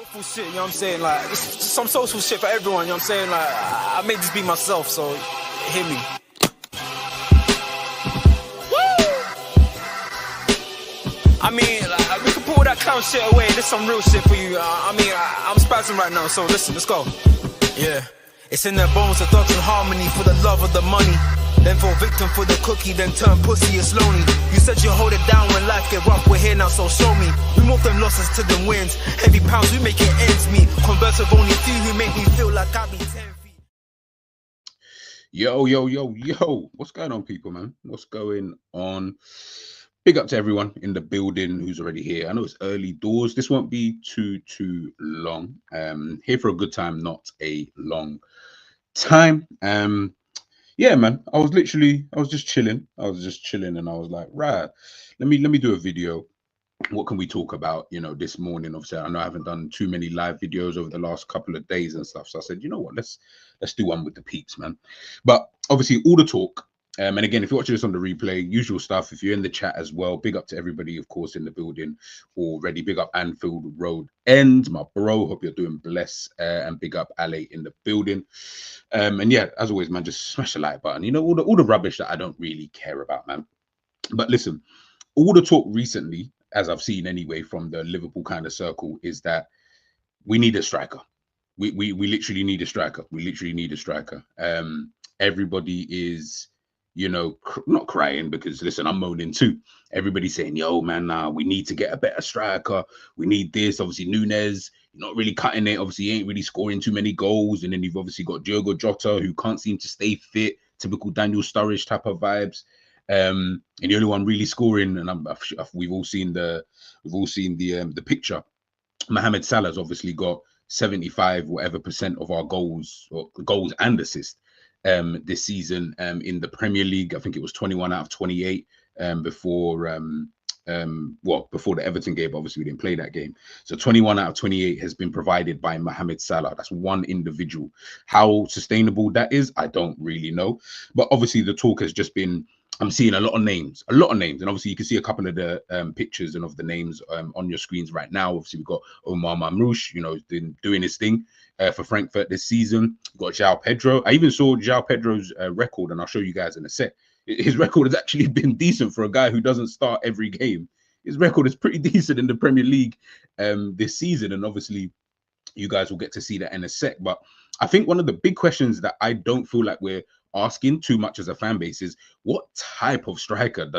Soulful shit, you know what I'm saying? Like, it's some social shit for everyone, you know what I'm saying? Like, I made this be myself, so hear me. Woo! I mean, like, we can pull that clown shit away. This some real shit for you. I'm spazzing right now, so listen, let's go. Yeah. It's in their bones, the thugs in harmony for the love of the money. Then fall victim for the cookie, then turn pussy, it's lonely. You said you hold it down when life get rough, we're here now, so show me. We move them losses to them wins. Heavy pounds, we make it ends meet. Converse of only few who make me feel like I be 10 feet. Yo, yo, yo, yo. What's going on, people, man? What's going on? Big up to everyone in the building who's already here. I know it's early doors. This won't be too long. Here for a good time, not a long time. Yeah, man, I was just chilling. And I was like, right, let me do a video. What can we talk about, you know, this morning? Obviously, I know I haven't done too many live videos over the last couple of days and stuff. So I said, you know what, let's do one with the peeps, man. But obviously, all the talk. And again, if you're watching this on the replay, usual stuff. If you're in the chat as well, big up to everybody, of course, in the building already. Big up Anfield Road End, my bro. Hope you're doing blessed. And big up Ale in the building. And yeah, as always, man, just smash the like button. You know, all the rubbish that I don't really care about, man. But listen, all the talk recently, as I've seen anyway, from the Liverpool kind of circle, is that we need a striker. We literally need a striker. We literally need a striker. Everybody is, you know, not crying because, listen, I'm moaning too. Everybody's saying, yo, man, we need to get a better striker. We need this. Obviously, Núñez, not really cutting it. Obviously, he ain't really scoring too many goals. And then you've obviously got Diogo Jota, who can't seem to stay fit. Typical Daniel Sturridge type of vibes. And the only one really scoring, and we've all seen the picture. Mohamed Salah's obviously got 75 whatever % of our goals and assists this season in the Premier League. I think it was 21 out of 28 before the Everton game. Obviously, we didn't play that game. So 21 out of 28 has been provided by Mohamed Salah. That's one individual. How sustainable that is, I don't really know. But obviously, the talk has just been, I'm seeing a lot of names. And obviously, you can see a couple of the pictures and of the names on your screens right now. Obviously, we've got Omar Mamrouche, you know, he's been doing his thing for Frankfurt this season. We've got João Pedro. I even saw João Pedro's record, and I'll show you guys in a sec. His record has actually been decent for a guy who doesn't start every game. His record is pretty decent in the Premier League this season. And obviously, you guys will get to see that in a sec. But I think one of the big questions that I don't feel like we're asking too much as a fan base is, what type of striker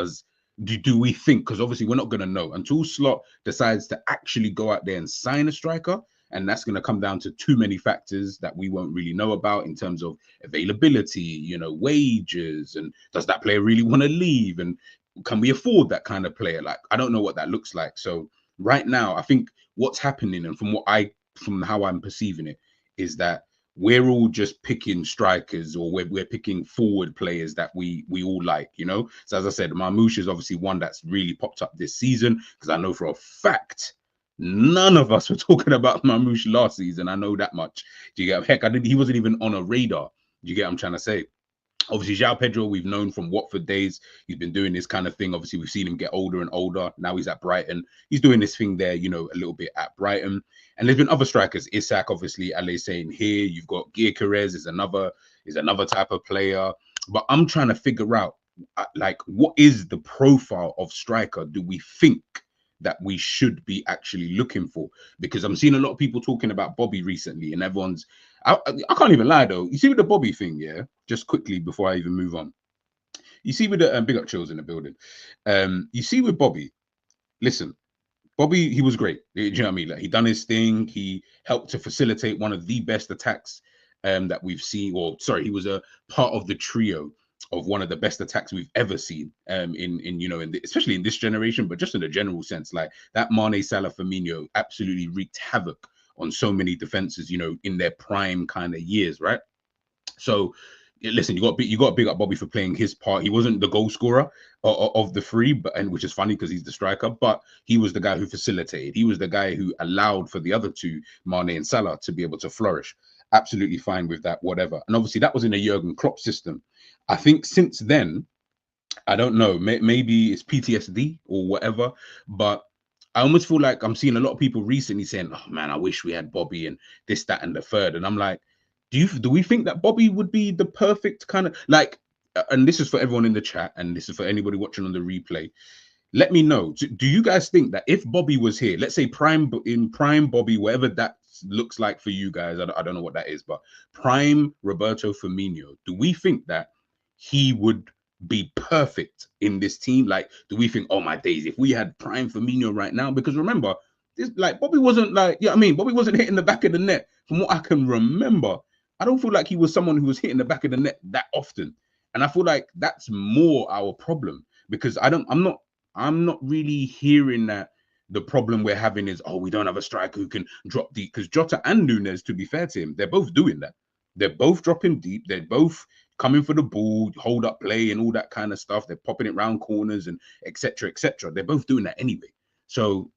do we think? Because obviously we're not going to know until Slot decides to actually go out there and sign a striker, and that's going to come down to too many factors that we won't really know about in terms of availability, you know, wages, and does that player really want to leave, and can we afford that kind of player? Like, I don't know what that looks like. So right now, I think what's happening, and from how I'm perceiving it, is that we're all just picking strikers, or we're picking forward players that we all like, you know? So as I said, Mamrouche is obviously one that's really popped up this season, because I know for a fact none of us were talking about Mamrouche last season. I know that much. Do you get? Heck, he wasn't even on a radar. Do you get what I'm trying to say? Obviously, João Pedro, we've known from Watford days. He's been doing this kind of thing. Obviously, we've seen him get older and older. Now he's at Brighton. He's doing this thing there, you know, a little bit at Brighton. And there's been other strikers. Isak, obviously, Ale's saying here. You've got Gyökeres is another type of player. But I'm trying to figure out, like, what is the profile of striker do we think that we should be actually looking for? Because I'm seeing a lot of people talking about Bobby recently, and everyone's, I can't even lie though. You see with the Bobby thing, yeah, just quickly before I even move on, you see with the big up chills in the building, you see with Bobby, listen, Bobby, he was great. Do you know what I mean? Like, he done his thing. He helped to facilitate one of the best attacks that we've seen. Or sorry, he was a part of the trio of one of the best attacks we've ever seen especially in this generation, but just in a general sense. Like, that Mane, Salah, Firmino absolutely wreaked havoc on so many defenses, you know, in their prime kind of years, right? So listen, you got to big up Bobby for playing his part. He wasn't the goal scorer of the three, and which is funny because he's the striker, but he was the guy who facilitated. He was the guy who allowed for the other two, Mane and Salah, to be able to flourish. Absolutely fine with that, whatever. And obviously that was in a Jurgen Klopp system. I think since then, I don't know, maybe it's PTSD or whatever, but I almost feel like I'm seeing a lot of people recently saying, "Oh man, I wish we had Bobby and this, that, and the third." And I'm like, do we think that Bobby would be the perfect kind of like? And this is for everyone in the chat, and this is for anybody watching on the replay. Let me know. Do you guys think that if Bobby was here, let's say prime Bobby, whatever that looks like for you guys, I don't know what that is, but prime Roberto Firmino, do we think that he would be perfect in this team? Like, do we think, oh my days, if we had prime Firmino right now? Because remember, this like Bobby wasn't like, yeah, I mean, Bobby wasn't hitting the back of the net from what I can remember. I don't feel like he was someone who was hitting the back of the net that often, and I feel like that's more our problem because I'm not really hearing that the problem we're having is, oh, we don't have a striker who can drop deep. Because Jota and Nunes, to be fair to him, they're both doing that. They're both dropping deep. They're both coming for the ball, hold up play and all that kind of stuff. They're popping it round corners and etc. etc. They're both doing that anyway. So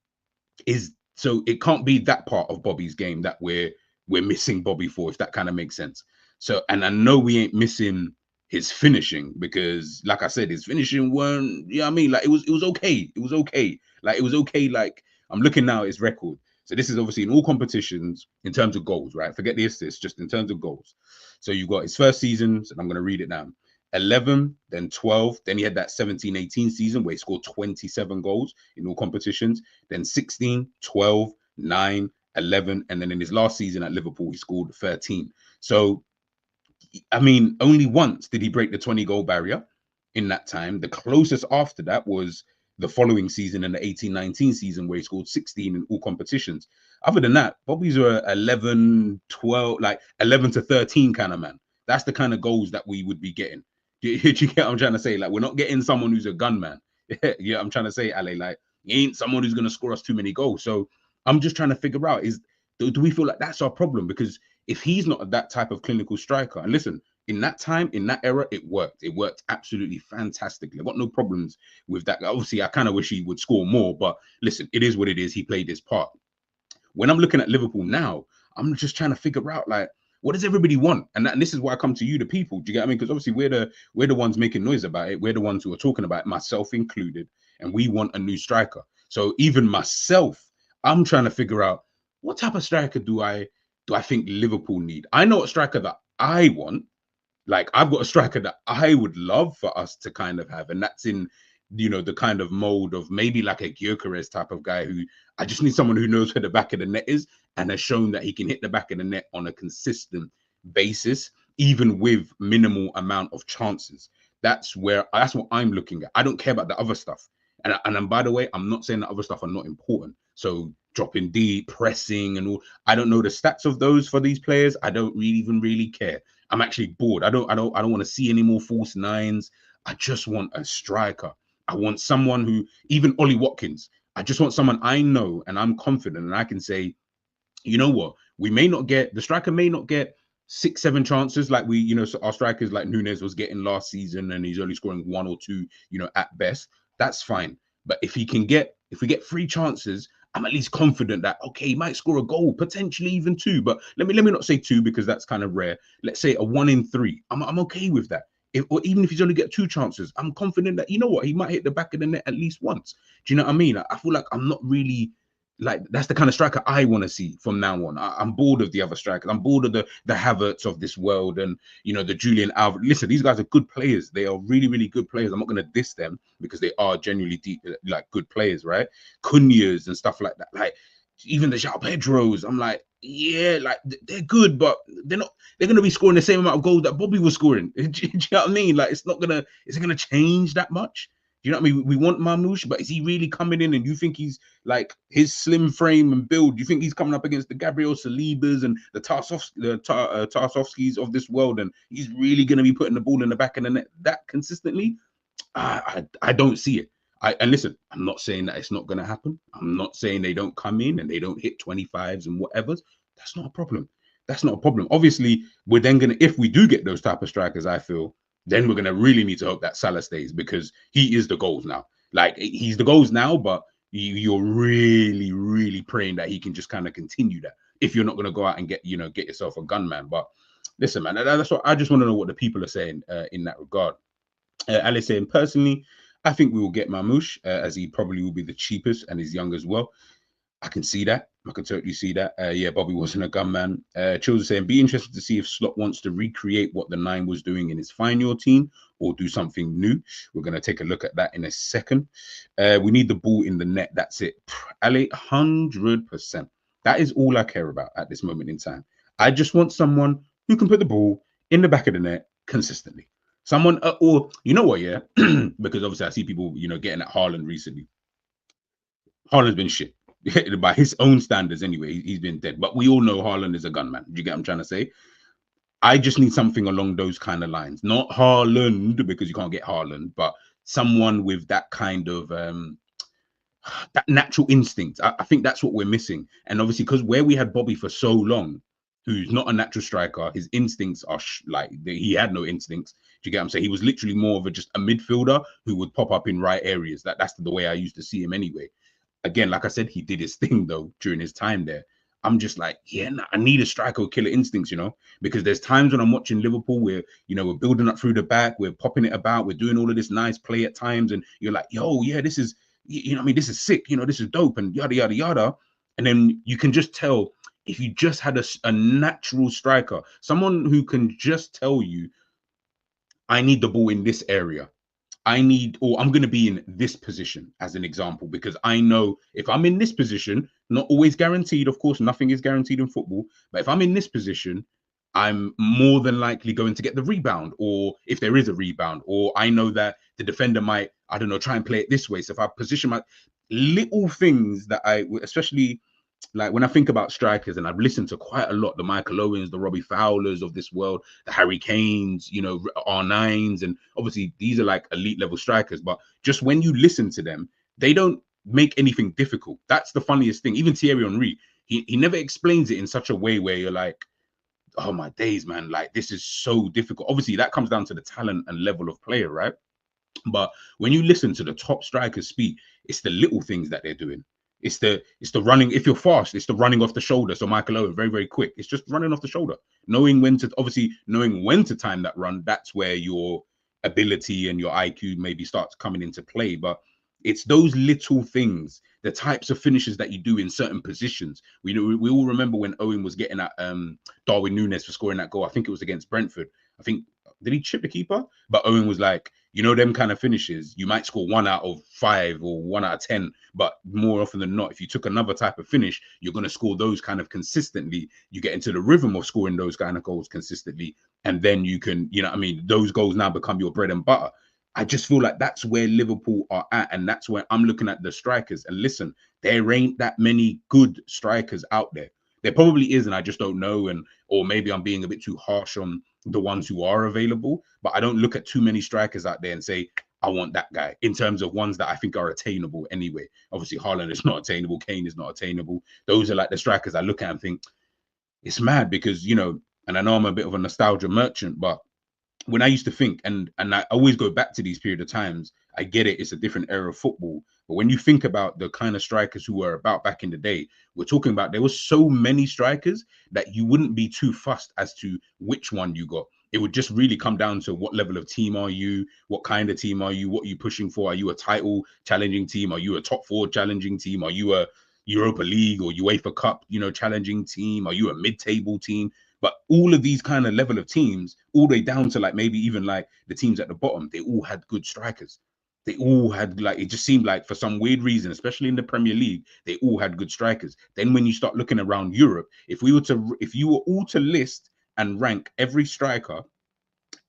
it can't be that part of Bobby's game that we're missing Bobby for, if that kind of makes sense. So, and I know we ain't missing his finishing because, like I said, his finishing weren't, you know what I mean? Like it was okay. It was okay. Like it was okay. Like I'm looking now at his record. So this is obviously in all competitions in terms of goals, right? Forget the assists, just in terms of goals. So you got his first seasons, and I'm going to read it now. 11, then 12, then he had that 17-18 season where he scored 27 goals in all competitions, then 16, 12, 9, 11, and then in his last season at Liverpool, he scored 13. So I mean, only once did he break the 20-goal barrier in that time. The closest after that was the following season in the 18-19 season where he scored 16 in all competitions. Other than that, Bobby's were 11, 12, like 11 to 13 kind of man. That's the kind of goals that we would be getting. Do you get what I'm trying to say? Like, we're not getting someone who's a gunman. Yeah, I'm trying to say, Ale, like, he ain't someone who's going to score us too many goals. So I'm just trying to figure out, do we feel like that's our problem? Because if he's not that type of clinical striker, and listen, in that time, in that era, it worked. It worked absolutely fantastically. I've got no problems with that. Obviously, I kind of wish he would score more, but listen, it is what it is. He played his part. When I'm looking at Liverpool now, I'm just trying to figure out, like, what does everybody want? And this is why I come to you, the people. Do you get what I mean? Because obviously we're the ones making noise about it. We're the ones who are talking about it, myself included, and we want a new striker. So even myself, I'm trying to figure out, what type of striker do I think Liverpool need? I know a striker that I want. Like, I've got a striker that I would love for us to kind of have, and that's in, you know, the kind of mold of maybe like a Gyökeres type of guy who I just need someone who knows where the back of the net is and has shown that he can hit the back of the net on a consistent basis, even with minimal amount of chances. That's what I'm looking at. I don't care about the other stuff. And by the way, I'm not saying that other stuff are not important. So dropping deep, pressing, and all. I don't know the stats of those for these players. I don't even really care. I'm actually bored. I don't want to see any more false nines. I just want a striker. I want someone who, even Ollie Watkins, I just want someone I know and I'm confident and I can say, you know what, the striker may not get 6, 7 chances like our strikers like Nunes was getting last season, and he's only scoring 1 or 2, at best. That's fine. But if we get 3 chances, I'm at least confident that, okay, he might score a goal, potentially even 2. But let me not say 2 because that's kind of rare. Let's say a 1 in 3. I'm okay with that. Or even if he's only get 2 chances, I'm confident that, you know what, he might hit the back of the net at least once. Do you know what I mean? I feel like I'm not really, like, that's the kind of striker I want to see from now on. I'm bored of the other strikers. I'm bored of the Havertz of this world and, the Julian Alvarez. Listen, these guys are good players. They are really, really good players. I'm not going to diss them because they are genuinely deep, like, good players, right? Cunha's and stuff like that. Like, even the João Pedros, I'm like, yeah, like, they're good, but they're going to be scoring the same amount of goals that Bobby was scoring. Do you know what I mean? Like, is it going to change that much? Do you know what I mean? We want Marmoush, but is he really coming in? And you think he's, like, his slim frame and build, you think he's coming up against the Gabriel Salibas and the Tarkowskis of this world, and he's really going to be putting the ball in the back of the net that consistently? I don't see it. And listen, I'm not saying that it's not going to happen. I'm not saying they don't come in and they don't hit 25s and whatevers. That's not a problem. That's not a problem. Obviously, we're then going to, if we do get those type of strikers, I feel, then we're going to really need to hope that Salah stays, because he is the goals now. Like, he's the goals now, but you're really, really praying that he can just kind of continue that if you're not going to go out and get yourself a gunman. But listen, man, that's what I just want to know what the people are saying in that regard. Alice saying, personally, I think we will get Mamouche, as he probably will be the cheapest and he's young as well. I can see that. I can totally see that. Yeah, Bobby wasn't a gunman. Chills saying, be interested to see if Slot wants to recreate what the Nine was doing in his final team or do something new. We're going to take a look at that in a second. We need the ball in the net. That's it. Ali, 100%. That is all I care about at this moment in time. I just want someone who can put the ball in the back of the net consistently. Someone, or you know what, yeah? Because obviously I see people, getting at Haaland recently. Haaland's been shit. By his own standards anyway, he's been dead. But we all know Haaland is a gunman. Do you get what I'm trying to say? I just need something along those kind of lines. Not Haaland, because you can't get Haaland, but someone with that kind of that natural instinct. I think that's what we're missing. And obviously, because where we had Bobby for so long, who's not a natural striker, his instincts are he had no instincts. Do you get what I'm saying? He was literally more of just a midfielder who would pop up in right areas. That's the way I used to see him anyway. Again, like I said, he did his thing though during his time there. I'm just like, yeah, I need a striker with killer instincts, because there's times when I'm watching Liverpool where, we're building up through the back, we're popping it about, we're doing all of this nice play at times, and you're like, yo, yeah, this is, this is sick, this is dope, and yada, yada, yada. And then you can just tell if you just had a natural striker, someone who can just tell you, I need the ball in this area. I'm going to be in this position as an example, because I know if I'm in this position, not always guaranteed, of course, nothing is guaranteed in football, but if I'm in this position, I'm more than likely going to get the rebound, or if there is a rebound, or I know that the defender might, I don't know, try and play it this way. So if I position my little things that especially like when I think about strikers, and I've listened to quite a lot, the Michael Owens, the Robbie Fowlers of this world, the Harry Kanes, R9s, and obviously these are like elite level strikers. But just when you listen to them, they don't make anything difficult. That's the funniest thing. Even Thierry Henry, he never explains it in such a way where you're like, oh my days, man, like this is so difficult. Obviously, that comes down to the talent and level of player, right? But when you listen to the top strikers speak, it's the little things that they're doing. It's the running. If you're fast, it's the running off the shoulder. So Michael Owen, very, very quick. It's just running off the shoulder. Knowing when to time that run, that's where your ability and your IQ maybe starts coming into play. But it's those little things, the types of finishes that you do in certain positions. We all remember when Owen was getting at Darwin Núñez for scoring that goal. I think it was against Brentford. I think, did he chip the keeper? But Owen was like, them kind of finishes, you might score 1 out of 5 or 1 out of 10, but more often than not, if you took another type of finish, you're going to score those kind of consistently. You get into the rhythm of scoring those kind of goals consistently, and then you can, those goals now become your bread and butter. I just feel like that's where Liverpool are at, and that's where I'm looking at the strikers. And listen, there ain't that many good strikers out there. There probably is, and I just don't know, or maybe I'm being a bit too harsh on the ones who are available, but I don't look at too many strikers out there and say, I want that guy, in terms of ones that I think are attainable anyway. Obviously, Haaland is not attainable. Kane is not attainable. Those are like the strikers I look at and think, it's mad because, and I know I'm a bit of a nostalgia merchant, but when I used to think, and I always go back to these period of times, I get it, it's a different era of football. But when you think about the kind of strikers who were about back in the day, we're talking about there were so many strikers that you wouldn't be too fussed as to which one you got. It would just really come down to what level of team are you, what kind of team are you, what are you pushing for? Are you a title challenging team? Are you a top 4 challenging team? Are you a Europa League or UEFA Cup, challenging team? Are you a mid-table team? But all of these kind of level of teams, all the way down to like maybe even like the teams at the bottom, they all had good strikers. They all had, like, it just seemed like for some weird reason, especially in the Premier League, they all had good strikers. Then when you start looking around Europe, if you were all to list and rank every striker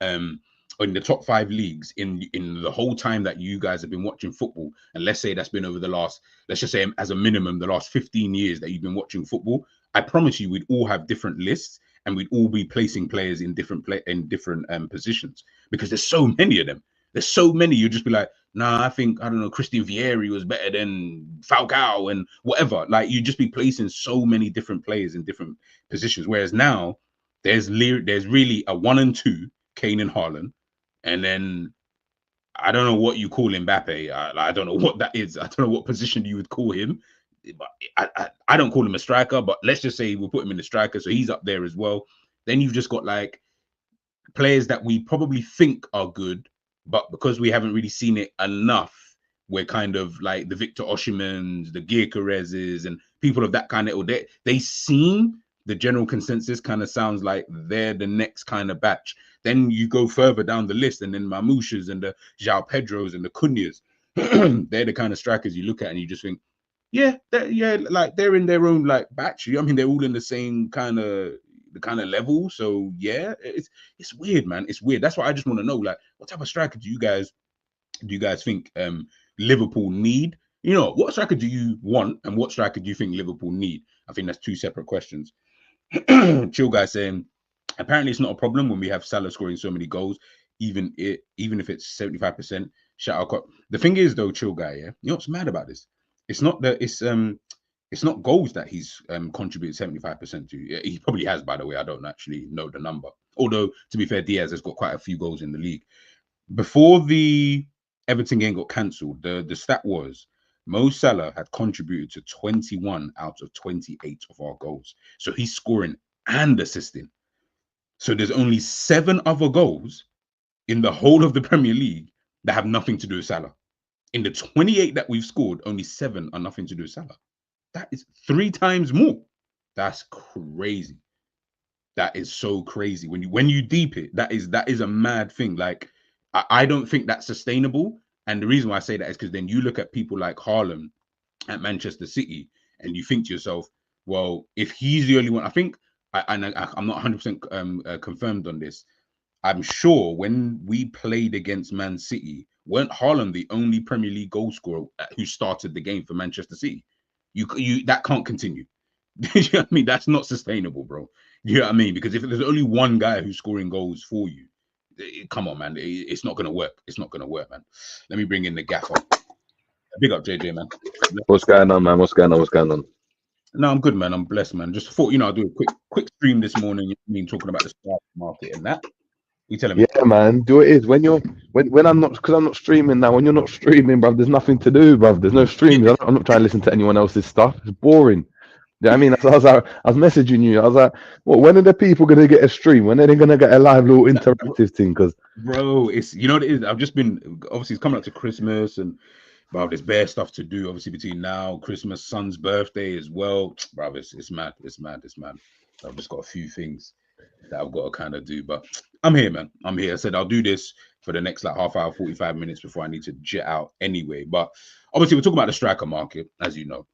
in the top 5 leagues in the whole time that you guys have been watching football, and let's say that's been over the last, let's just say as a minimum, the last 15 years that you've been watching football, I promise you we'd all have different lists. And we'd all be placing players in different positions, because there's so many of them. There's so many. You'd just be like, nah, I think, I don't know, Christian Vieri was better than Falcao and whatever. Like, you'd just be placing so many different players in different positions. Whereas now, there's really a 1 and 2, Kane and Haaland, and then I don't know what you call Mbappe. I don't know what that is. I don't know what position you would call him. But I don't call him a striker, but let's just say we'll put him in the striker, so he's up there as well. Then you've just got like players that we probably think are good, but because we haven't really seen it enough, we're kind of like the Victor Osimhen's, the Gyökeres's, and people of that kind of ilk. They seem, the general consensus kind of sounds like they're the next kind of batch. Then you go further down the list, and then Mamouches and the João Pedros and the Cunhas, they're the kind of strikers you look at and you just think, yeah, like they're in their own like batch. I mean, they're all in the same kind of level. So yeah, it's weird, man. It's weird. That's why I just want to know, like, what type of striker do you guys think Liverpool need? You know, what striker do you want, and what striker do you think Liverpool need? I think that's two separate questions. Chill guy saying, apparently it's not a problem when we have Salah scoring so many goals, even if it's 75%. Shout out. The thing is though, chill guy, yeah, you know what's mad about this? It's not that it's not goals that he's contributed 75% to. Yeah, he probably has, by the way. I don't actually know the number. Although, to be fair, Diaz has got quite a few goals in the league. Before the Everton game got cancelled, the stat was Mo Salah had contributed to 21 out of 28 of our goals. So he's scoring and assisting. So there's only 7 other goals in the whole of the Premier League that have nothing to do with Salah. In the 28 that we've scored, only 7 are nothing to do with Salah. That is 3 times more. That's crazy. That is so crazy. When you deep it, that is a mad thing. Like, I don't think that's sustainable. And the reason why I say that is because then you look at people like Haaland at Manchester City, and you think to yourself, well, if he's the only one, I think, I'm not 100% confirmed on this. I'm sure when we played against Man City, weren't Haaland the only Premier League goal scorer who started the game for Manchester City? You that can't continue. You know what I mean? That's not sustainable, bro. You know what I mean? Because if there's only one guy who's scoring goals for you, come on, man. It's not going to work. It's not going to work, man. Let me bring in the gaffer. Big up, JJ, man. What's going on, man? What's going on? No, I'm good, man. I'm blessed, man. Just thought, I'll do a quick stream this morning. You know what I mean, talking about the stock market and that. You telling me? Yeah, man. Do it is when I'm not, because I'm not streaming now. When you're not streaming, bruv, there's nothing to do, bruv. There's no streams. I'm not trying to listen to anyone else's stuff. It's boring. Yeah, I mean, I was messaging you. I was like, well, when are the people gonna get a stream? When are they gonna get a live little interactive thing? Because bro, it's what it is. I've just been, obviously it's coming up to Christmas, and bro, there's bare stuff to do. Obviously between now, Christmas, son's birthday as well. Bro, it's mad. I've just got a few things that I've got to kind of do, but I'm here, man. I'm here. I said I'll do this for the next like half hour, 45 minutes before I need to jet out anyway. But obviously we're talking about the striker market, as you know.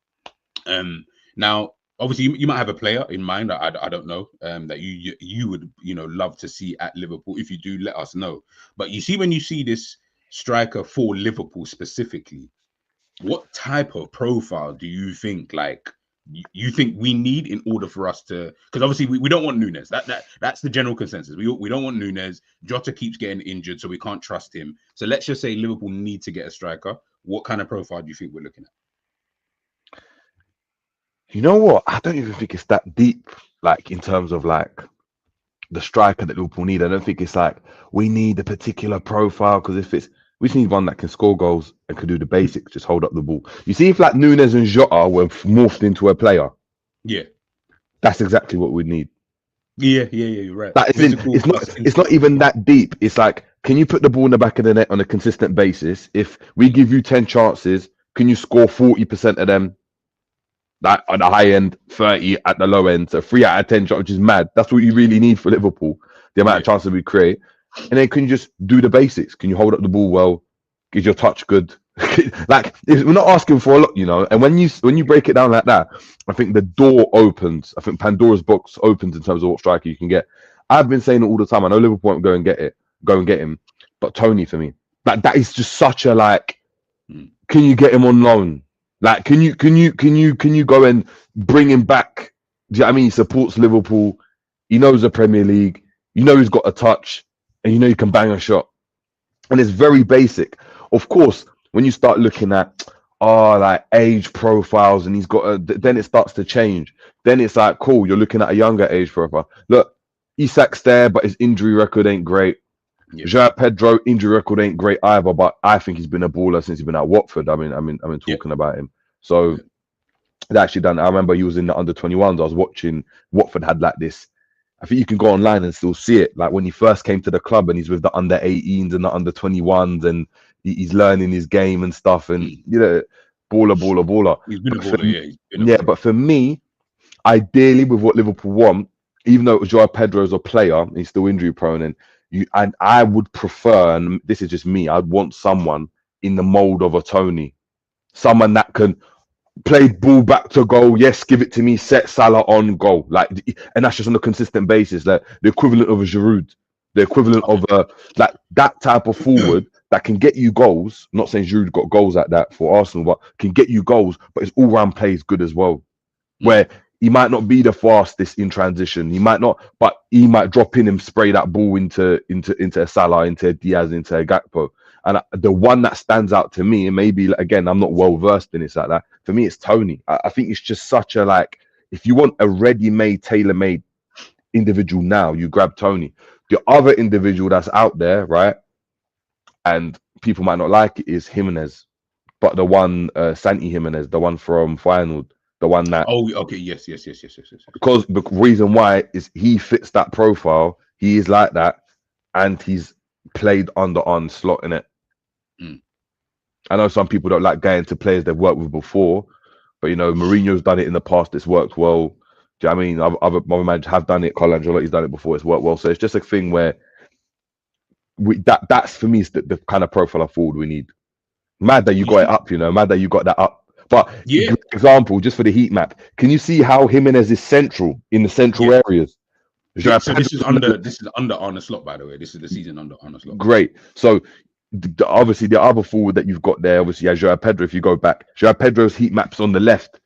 Now, obviously you might have a player in mind. I don't know that you would love to see at Liverpool. If you do, let us know. But you see, when you see this striker for Liverpool specifically, what type of profile do you think you think we need in order for us to? Because obviously we don't want Núñez. That's the general consensus. We don't want Núñez. Jota keeps getting injured, so we can't trust him. So let's just say Liverpool need to get a striker. What kind of profile do you think we're looking at? you know what? I don't even think it's that deep, like in terms of like the striker that Liverpool need. I don't think it's like we need a particular profile, because we just need one that can score goals and can do the basics, just hold up the ball. You see, if like Núñez and Jota were morphed into a player, yeah, that's exactly what we need. Yeah, you're right. That is it's not even that deep. It's like, can you put the ball in the back of the net on a consistent basis? If we give you 10 chances, can you score 40% of them? That at the high end, 30 at the low end. So 3 out of 10 shots, which is mad. That's what you really need for Liverpool, the amount of chances we create. And then can you just do the basics? Can you hold up the ball well? Is your touch good? Like, we're not asking for a lot, And when you break it down like that, I think the door opens. I think Pandora's box opens in terms of what striker you can get. I've been saying it all the time. I know Liverpool won't go and get him, but Tony for me, like that is just such a like. Can you get him on loan? Like, can you go and bring him back? Do you know what I mean? He supports Liverpool. He knows the Premier League. He's got a touch, and he can bang a shot. And it's very basic. Of course, when you start looking at like age profiles, and he's got then it starts to change. Then it's like, cool, you're looking at a younger age profile. Look, Isak's there, but his injury record ain't great. Yeah. João Pedro, injury record ain't great either, but I think he's been a baller since he's been at Watford. I've been talking about him. So they actually done. I remember he was in the under 21s. I was watching. Watford had like this I think you can go online and still see it. Like when he first came to the club and he's with the under 18s and the under 21s and he's learning his game and stuff. And, you know, baller. He's been a But baller, yeah. He's been a yeah, baller. but for me, ideally with what Liverpool want, even though João Pedro is a player, he's still injury prone, and I would prefer, and this is just me, I'd want someone in the mold of a Tony, someone that can play ball back to goal. Yes, give it to me. Set Salah on goal, like, and that's just on a consistent basis. Like the equivalent of a Giroud, the equivalent of a like that type of forward that can get you goals. I'm not saying Giroud got goals like that for Arsenal, but can get you goals. But his all-round play is good as well. Where he might not be the fastest in transition, he might not, but he might drop in and spray that ball into a Salah, into a Diaz, into a Gakpo. And the one that stands out to me, and maybe again, I'm not well versed in this like that. For me, it's Tony. I think it's just such a like. If you want a ready-made, tailor-made individual now, you grab Tony. The other individual that's out there, right, and people might not like it, is Jimenez, but the one Santi Jimenez, the one from Feyenoord, the one that. Oh, okay, yes. Because the reason why is he fits that profile. He is like that, and he's played under Arne Slot in it. I know some people don't like going to players they've worked with before, but you know, Mourinho's done it in the past. It's worked well. Do you know what I mean? Other managers have done it. Carlo Ancelotti's done it before. It's worked well. So it's just a thing where that's for me is the kind of profile of forward we need. Mad that you got it up, you know. Mad that you got that up. But yeah, example, just for the heat map, can you see how Jimenez is central in the central areas? Yeah, so this is under Arne Slot, by the way. This is the season under Arne Slot. Great. So obviously the other forward that you've got there, obviously, João Pedro. If you go back, João Pedro's heat maps on the left.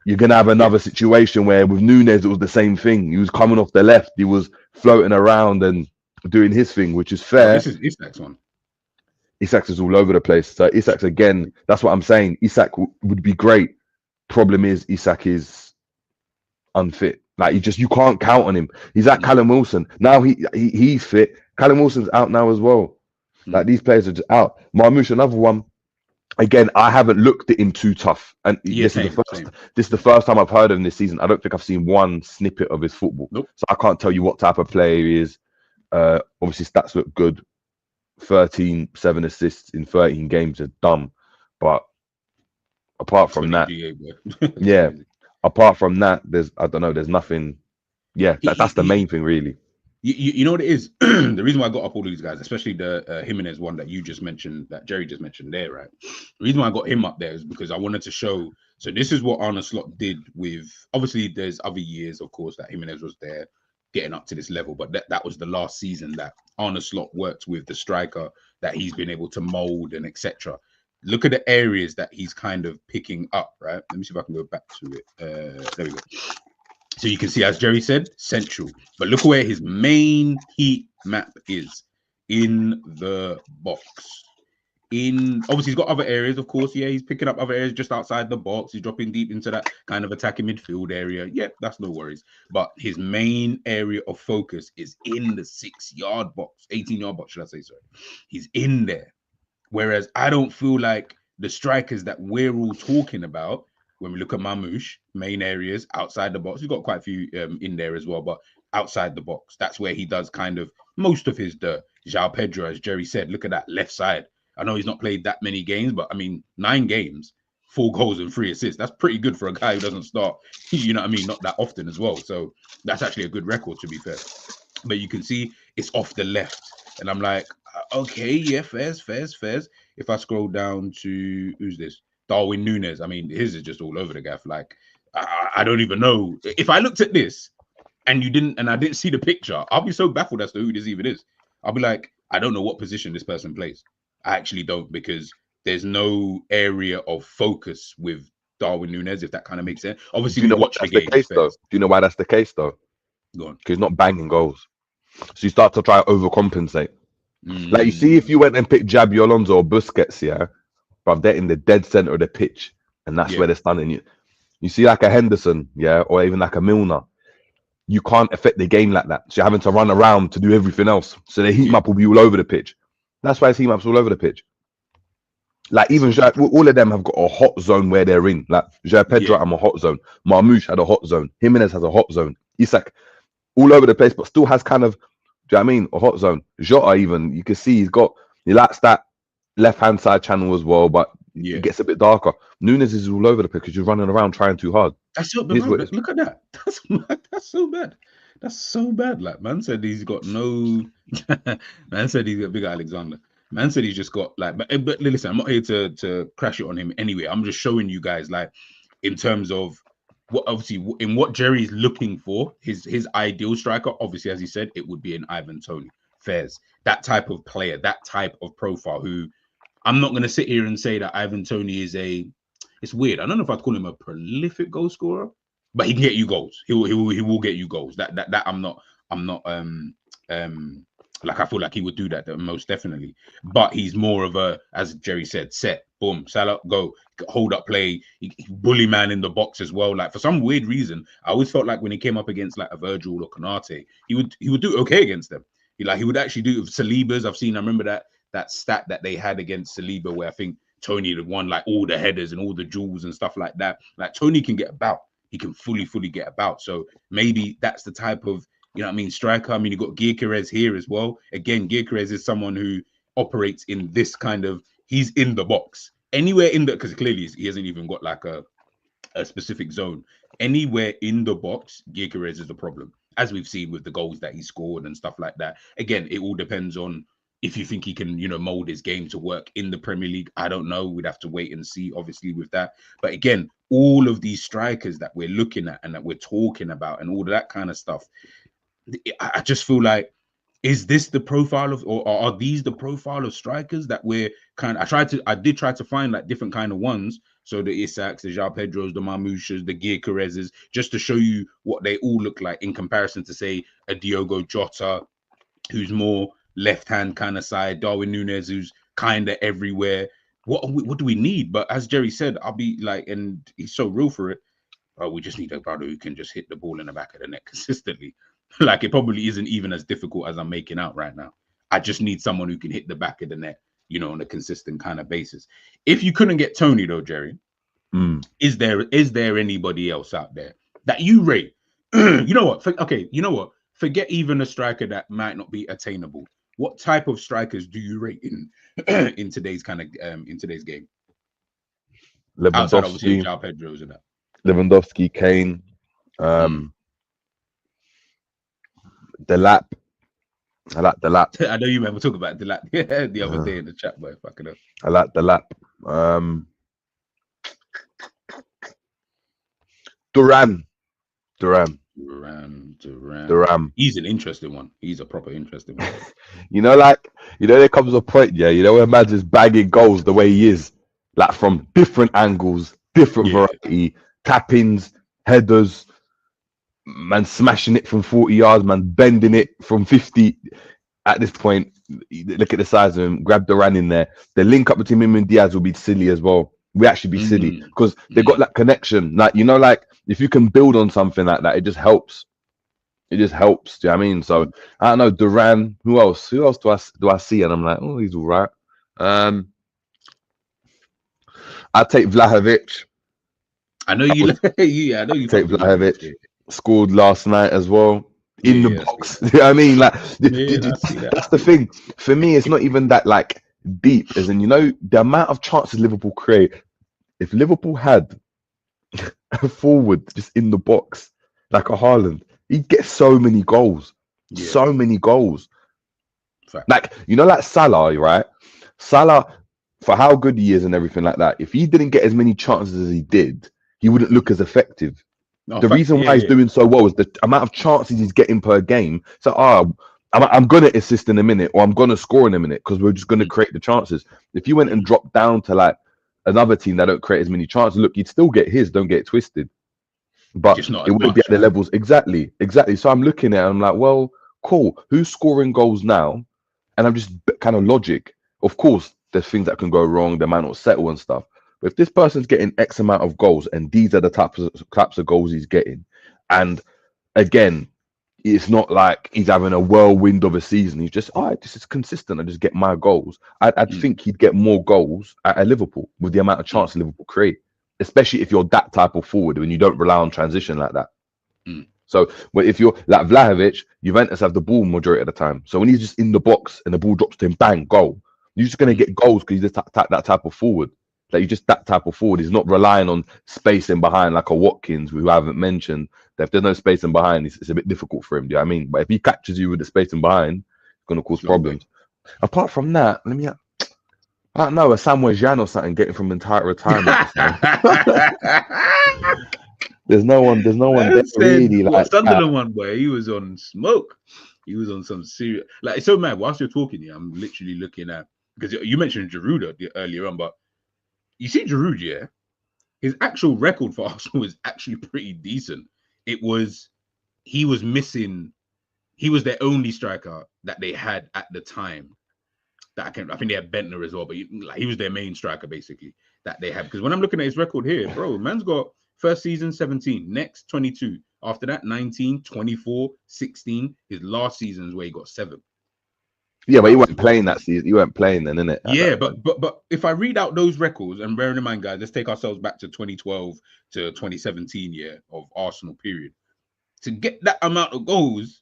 You're gonna have another situation where with Núñez it was the same thing. He was coming off the left. He was floating around and doing his thing, which is fair. This is Isak's one. Isak is all over the place. So Isak again, that's what I'm saying. Isak would be great. Problem is Isak is unfit. Like you can't count on him. He's like Callum Wilson. Now he's fit. Callum Wilson's out now as well. Like these players are just out. Marmoush, another one. Again, I haven't looked at him too tough. And this is the first time I've heard of him this season. I don't think I've seen one snippet of his football. Nope. So I can't tell you what type of player he is. Obviously stats look good. 7 assists in 13 games are dumb. But apart from that, yeah. Apart from that, there's nothing. Yeah, that's the main thing, really. You know what it is? The reason why I got up all of these guys, especially the Jimenez one that you just mentioned, that Jerry just mentioned there, right? The reason why I got him up there is because I wanted to show. So this is what Arne Slot did with. Obviously, there's other years, of course, that Jimenez was there, getting up to this level, but that was the last season that Arne Slot worked with the striker that he's been able to mold and etc. Look at the areas that he's kind of picking up, right? Let me see if I can go back to it. There we go. So you can see, as Jerry said, central. But look where his main heat map is, in the box. Obviously, he's got other areas, of course. Yeah, he's picking up other areas just outside the box. He's dropping deep into that kind of attacking midfield area. Yeah, that's no worries. But his main area of focus is in the 6-yard box, 18-yard box, should I say, sorry. He's in there. Whereas I don't feel like the strikers that we're all talking about, when we look at Marmoush, main areas outside the box, he's got quite a few in there as well, but outside the box, that's where he does kind of most of his dirt. João Pedro, as Jerry said, look at that left side. I know he's not played that many games, but I mean, 9 games, 4 goals and 3 assists. That's pretty good for a guy who doesn't start, you know what I mean, not that often as well. So that's actually a good record, to be fair. But you can see it's off the left. And I'm like, okay, yeah, fairs. If I scroll down to, who's this? Darwin Núñez. I mean, his is just all over the gaff. Like, I don't even know. If I looked at this and I didn't see the picture, I'll be so baffled as to who this even is. I'll be like, I don't know what position this person plays. I actually don't, because there's no area of focus with Darwin Núñez, if that kind of makes sense. Obviously, we watch the game. Do you know why that's the case, though? Go on. Because he's not banging goals. So you start to try to overcompensate. Like, you see, if you went and picked Xabi Alonso or Busquets, yeah, but they're in the dead center of the pitch, and that's where they're stunning you. You see, like a Henderson, yeah, or even like a Milner, you can't affect the game like that. So you're having to run around to do everything else. So the heat map will be all over the pitch. That's why his heat map's all over the pitch. Like, even all of them have got a hot zone where they're in. Like João Pedro, I'm a hot zone. Marmoush had a hot zone. Jimenez has a hot zone. Isak, all over the place, but still has kind of, do you know what I mean, a hot zone. Jota even, you can see he likes that left-hand side channel as well, but Yeah. it gets a bit darker. Nunes is all over the place because you're running around trying too hard. That's so bad. Look at that. That's so bad. That's so bad. Like, man said he's got no. Man said he's got bigger Alexander. Man said he's just got like. But listen, I'm not here to crash it on him anyway. I'm just showing you guys like, in terms of what obviously in what Jerry's looking for, his ideal striker. Obviously, as he said, it would be an Ivan Toney, Fairs, that type of player, that type of profile. Who I'm not going to sit here and say that Ivan Toney is a. It's weird. I don't know if I'd call him a prolific goal scorer, but he can get you goals. He will get you goals. That I'm not like, I feel like he would do that most definitely. But he's more of a, as Jerry said, set, boom, Salah, go, hold up play, bully man in the box as well. Like, for some weird reason, I always felt like when he came up against like a Virgil or Konate, he would do okay against them. He would actually do Saliba's. I remember that stat that they had against Saliba where I think Toney had won like all the headers and all the jewels and stuff like that. Like, Toney can get about. He can fully get about. So maybe that's the type of, you know what I mean, striker. I mean, you got 𝐵𝐻𝐻 here as well. Again, 𝐵𝐻𝐻 is someone who operates in this kind of, he's in the box. Anywhere in the, because clearly he hasn't even got like a specific zone. Anywhere in the box, 𝐵𝐻𝐻 is the problem. As we've seen with the goals that he scored and stuff like that. Again, it all depends on if you think he can, you know, mold his game to work in the Premier League. I don't know. We'd have to wait and see, obviously, with that. But again, all of these strikers that we're looking at and that we're talking about and all of that kind of stuff, I just feel like, is this the profile of, or are these the profile of strikers that we're kind of, I did try to find like different kind of ones. So the Isaks, the João Pedros, the Marmoushas, the 𝐵𝐻𝐻s, just to show you what they all look like in comparison to, say, a Diogo Jota, who's more left-hand kind of side, Darwin Núñez, who's kind of everywhere. What do we need? But as Jerry said, I'll be like, and he's so real for it, we just need a brother who can just hit the ball in the back of the net consistently. Like, it probably isn't even as difficult as I'm making out right now. I just need someone who can hit the back of the net, you know, on a consistent kind of basis. If you couldn't get Toney though, Jerry, is there anybody else out there that you rate? You know what? You know what? Forget even a striker that might not be attainable. What type of strikers do you rate in today's kind of in today's game? Outside obviously João Pedros and that. Lewandowski, Kane, Delap. I like Delap. I know you remember talking about Delap the other day in the chat, but fucking up. I like Delap. Duran. He's an interesting one. He's a proper interesting one. There comes a point, where man's just bagging goals the way he is, like from different angles, different variety, tap-ins, headers, man smashing it from 40 yards, man bending it from 50. At this point, look at the size of him. Grab Duran in there. The link up between him and Diaz will be silly as well. We actually be silly because they got that connection. Like, like if you can build on something like that, it just helps. It just helps. Do you know what I mean? So I don't know, Duran. Who else? Who else do I see? And I'm like, oh, he's all right. I'd take Vlahovic. I know you. I know you take Vlahovic. Scored last night as well in the box. You know what I mean? Like, that's the thing. For me, it's not even that like deep, as in, the amount of chances Liverpool create. If Liverpool had a forward just in the box like a Haaland, he'd get so many goals. So many goals. Fact. Like, like Salah, right? Salah, for how good he is and everything like that, if he didn't get as many chances as he did, he wouldn't look as effective. The reason why he's doing so well is the amount of chances he's getting per game. So, I'm going to assist in a minute, or I'm going to score in a minute, because we're just going to create the chances. If you went and dropped down to like another team that don't create as many chances, look, you'd still get his, don't get it twisted. But it wouldn't be at the levels. Exactly. So I'm looking at it, I'm like, well, cool. Who's scoring goals now? And I'm just kind of logic. Of course, there's things that can go wrong. They might not settle and stuff. But if this person's getting X amount of goals, and these are the types of goals he's getting, and again, it's not like he's having a whirlwind of a season. He's just, this is consistent. I just get my goals. I'd think he'd get more goals at Liverpool with the amount of chances Liverpool create, especially if you're that type of forward when you don't rely on transition like that. So well, if you're like Vlahovic, Juventus have the ball majority of the time. So when he's just in the box and the ball drops to him, bang, goal. You're just gonna get goals because he's just that type of forward. Like you just that type of forward. He's not relying on spacing behind like a Watkins, who I haven't mentioned. That if there's no spacing behind, it's a bit difficult for him. Do you know what I mean? But if he catches you with the spacing behind, it's gonna cause problems. Apart from that, I don't know, a Samuel Jan or something getting from entire retirement. There's no one really like Sunderland one where he was on smoke. He was on some serious, like, it's so mad. Whilst you're talking here, I'm literally looking at, because you mentioned Giroud earlier on, but you see Giroud, yeah, his actual record for Arsenal is actually pretty decent. He was their only striker that they had at the time. I think they had Bentner as well, but he was their main striker basically that they had. Because when I'm looking at his record here, bro, man's got first season 17, next 22, after that 19, 24, 16. His last season is where he got 7. Yeah, but he weren't playing that season. You weren't playing then, innit? Yeah, but if I read out those records, and bearing in mind, guys, let's take ourselves back to 2012 to 2017 year of Arsenal period. To get that amount of goals,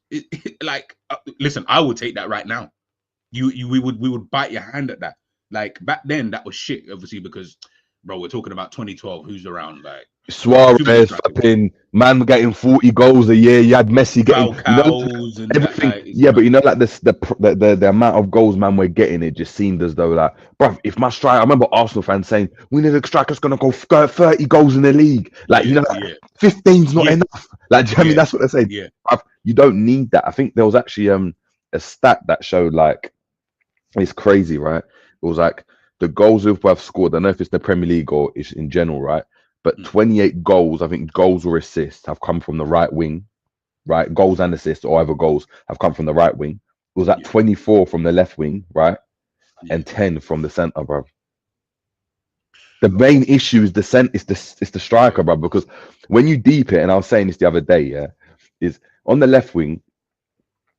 listen, I would take that right now. We would bite your hand at that. Like back then, that was shit, obviously, because bro, we're talking about 2012. Who's around? Like Suarez, flipping man getting 40 goals a year. You had Messi getting everything. But you know, like this, the amount of goals man we're getting, it just seemed as though like, bro, if my striker, I remember Arsenal fans saying we need a striker's gonna go 30 goals in the league. Like 15's not enough. Like, do you know what I mean? That's what they say. Yeah, you don't need that. I think there was actually a stat that showed like, it's crazy, right? It was like the goals Liverpool have scored. I don't know if it's the Premier League or it's in general, right? But 28 goals, I think goals or assists have come from the right wing, right? Goals and assists or other goals have come from the right wing. It was at 24 from the left wing, right? And 10 from the centre, bro. The main issue is the striker, bro. Because when you deep it, and I was saying this the other day, yeah, is on the left wing.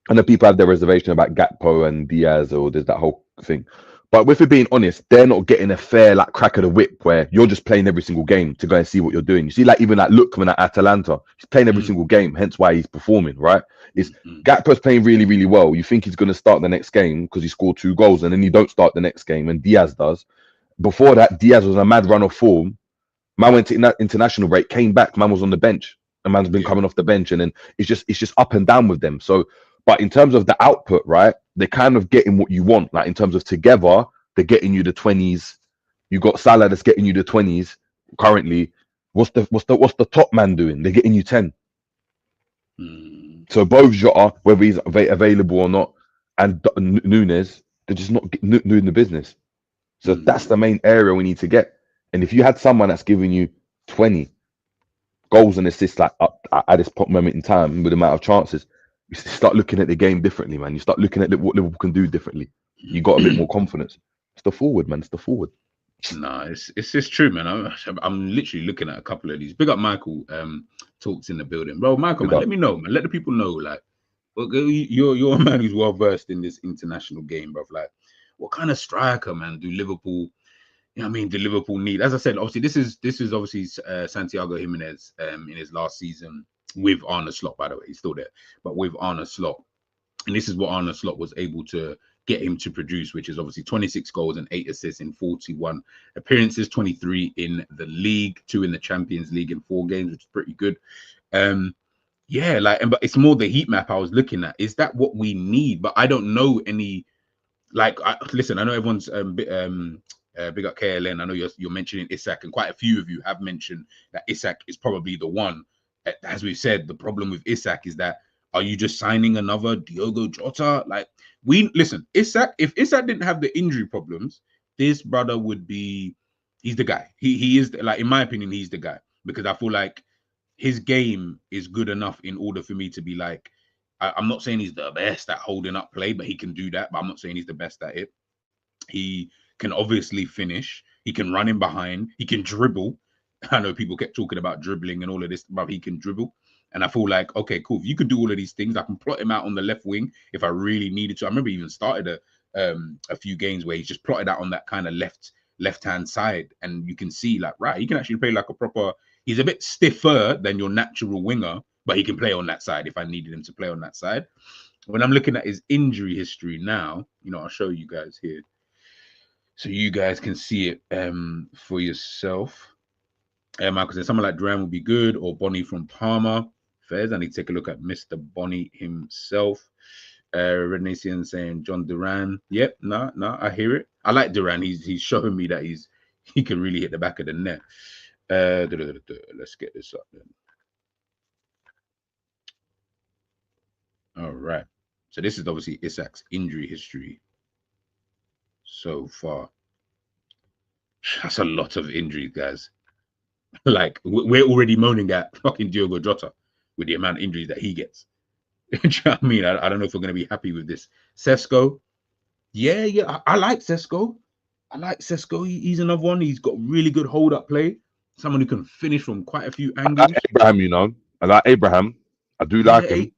I know people have their reservation about Gakpo and Diaz, or there's that whole thing. But with it being honest, they're not getting a fair like crack of the whip where you're just playing every single game to go and see what you're doing. You see, like even like Lookman at Atalanta, he's playing every single game, hence why he's performing, right? Gakpo's playing really, really well. You think he's going to start the next game because he scored 2 goals, and then you don't start the next game, and Diaz does. Before that, Diaz was a mad run of form. Man went to international break, came back, man was on the bench, and man's been coming off the bench, and then it's just up and down with them. So. But in terms of the output, right, they're kind of getting what you want. Like in terms of together, they're getting you the 20s. You got Salah that's getting you the 20s currently. What's the top man doing? They're getting you 10. So both Jota, whether he's available or not, and Nunes, they're just not doing the business. So that's the main area we need to get. And if you had someone that's giving you 20 goals and assists like at this moment in time with the amount of chances, you start looking at the game differently, man. You start looking at what Liverpool can do differently. You got a bit more confidence. It's the forward, man. It's the forward. No, it's true, man. I'm literally looking at a couple of these. Big up Michael. Talks in the building, bro. Michael, man, let me know, man. Let the people know, like, you're a man who's well versed in this international game, bro. Like, what kind of striker, man, do Liverpool? You know what I mean? Do Liverpool need? As I said, obviously, this is obviously Santiago Jimenez in his last season. With Arne Slot, by the way, he's still there, but with Arne Slot, and this is what Arne Slot was able to get him to produce, which is obviously 26 goals and 8 assists in 41 appearances, 23 in the league, 2 in the Champions League in 4 games, which is pretty good. Yeah, like, but it's more the heat map I was looking at. Is that what we need? But I don't know any. Like, listen, I know everyone's big up KLN. I know you're mentioning Isak, and quite a few of you have mentioned that Isak is probably the one. As we said, the problem with Isak is that, are you just signing another Diogo Jota? Like, listen, Isak, if Isak didn't have the injury problems, this brother would be, he's the guy. He is, like, in my opinion, he's the guy, because I feel like his game is good enough in order for me to be like, I'm not saying he's the best at holding up play, but he can do that. But I'm not saying he's the best at it. He can obviously finish. He can run in behind. He can dribble. I know people kept talking about dribbling and all of this, but he can dribble. And I feel like, okay, cool. If you could do all of these things, I can plot him out on the left wing if I really needed to. I remember he even started a few games where he's just plotted out on that kind of left-hand side. And you can see, like, right, he can actually play like a proper, he's a bit stiffer than your natural winger, but he can play on that side if I needed him to play on that side. When I'm looking at his injury history now, you know, I'll show you guys here so you guys can see it for yourself. Michael said someone like Duran would be good, or Bonnie from Parma. Fairs, I need to take a look at Mr. Bonnie himself. Renacian saying John Duran. Yep, no, I hear it. I like Duran. He's showing me that he can really hit the back of the net. Let's get this up then. All right. So this is obviously Isak's injury history so far. That's a lot of injuries, guys. Like, we're already moaning at fucking Diogo Jota with the amount of injuries that he gets. Do you know what I mean? I don't know if we're going to be happy with this. Sesko. Yeah, I like Sesko. I like Sesko. He's another one. He's got really good hold-up play. Someone who can finish from quite a few angles. I like Abraham, you know. I like Abraham. I do like him.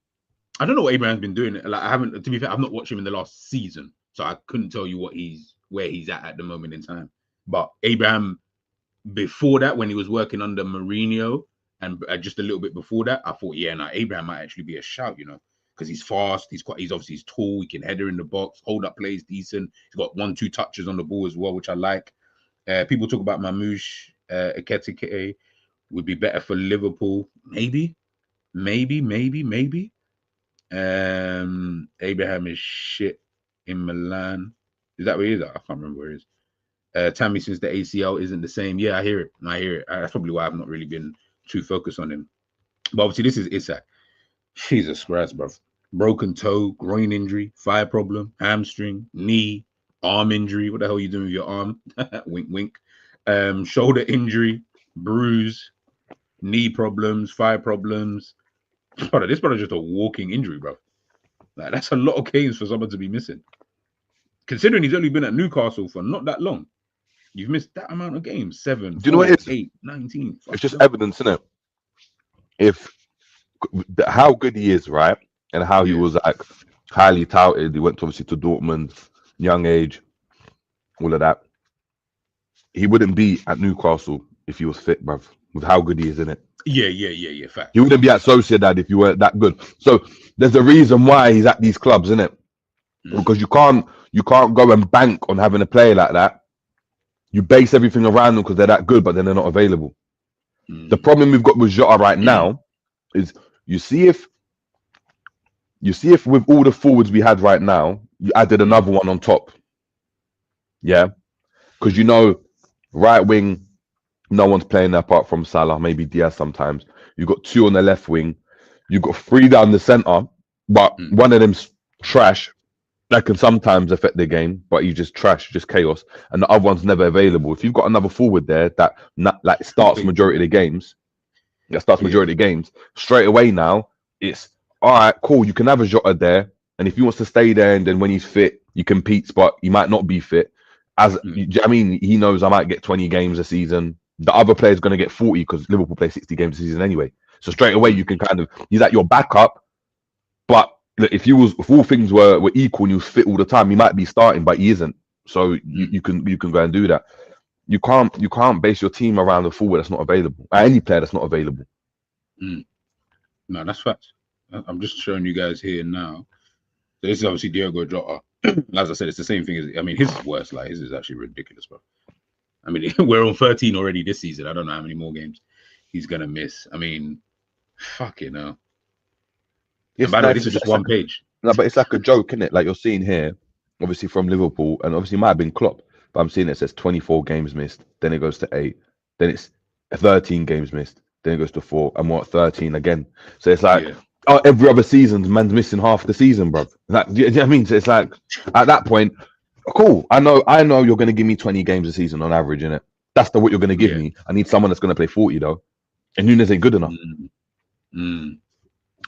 I don't know what Abraham's been doing. Like, I haven't, to be fair, I've not watched him in the last season, so I couldn't tell you where he's at the moment in time. But Abraham, before that, when he was working under Mourinho, and just a little bit before that, I thought, yeah, Abraham might actually be a shout, you know, because he's fast, he's obviously tall, he can header in the box, hold up plays decent. He's got 1-2 touches on the ball as well, which I like. People talk about Mamouche 𝐂𝐾 would be better for Liverpool. Maybe. Abraham is shit in Milan. Is that where he is? I can't remember where he is. Tammy says the ACL isn't the same. Yeah, I hear it. That's probably why I've not really been too focused on him. But obviously, this is Isak. Jesus Christ, bro. Broken toe, groin injury, thigh problem, hamstring, knee, arm injury. What the hell are you doing with your arm? Wink, wink. Shoulder injury, bruise, knee problems, thigh problems. Brother, this brother's just a walking injury, bro. Like, that's a lot of games for someone to be missing. Considering he's only been at Newcastle for not that long. You've missed that amount of games. 7, Do you know what it is? 8, 19. It's just evidence, isn't it? How good he is, right? And how he was like highly touted. He went obviously to Dortmund, young age, all of that. He wouldn't be at Newcastle if he was fit, bruv, with how good he is, in it. Yeah. Fact. He wouldn't be at Sociedad if you weren't that good. So there's a reason why he's at these clubs, isn't it? Because you can't go and bank on having a player like that. You base everything around them because they're that good, but then they're not available. The problem we've got with Jota right now is you see if with all the forwards we had right now, you added another one on top. Yeah. Because you know, right wing, no one's playing there apart from Salah, maybe Diaz sometimes. You've got 2 on the left wing. You've got 3 down the centre, but one of them's trash. That can sometimes affect the game, but he's just trash, just chaos. And the other one's never available. If you've got another forward there that starts majority of the games, straight away now, it's all right, cool. You can have a Jota there. And if he wants to stay there and then when he's fit, he competes, but he might not be fit. I mean, he knows I might get 20 games a season. The other player's going to get 40 because Liverpool play 60 games a season anyway. So straight away, you can he's at your backup. But if all things were equal and he was fit all the time, he might be starting, but he isn't. So you can go and do that. You can't base your team around a forward that's not available. Any player that's not available. No, that's facts. I'm just showing you guys here now. So this is obviously Diogo Jota. As I said, it's the same thing as, I mean, his is worse. Like, his is actually ridiculous, bro. I mean, we're on 13 already this season. I don't know how many more games he's gonna miss. I mean, fucking hell. Yeah, by the way, this is just one page. No, but it's like a joke, isn't it? Like you're seeing here, obviously from Liverpool, and obviously it might have been Klopp, but I'm seeing it says 24 games missed, then it goes to 8, then it's 13 games missed, then it goes to 4, and we're at 13 again. So it's like, oh, every other season, man's missing half the season, bro. Like, do you know what I mean? So it's like, at that point, cool. I know you're going to give me 20 games a season on average, innit? That's what you're going to give me. I need someone that's going to play 40, though. And Nunes ain't good enough.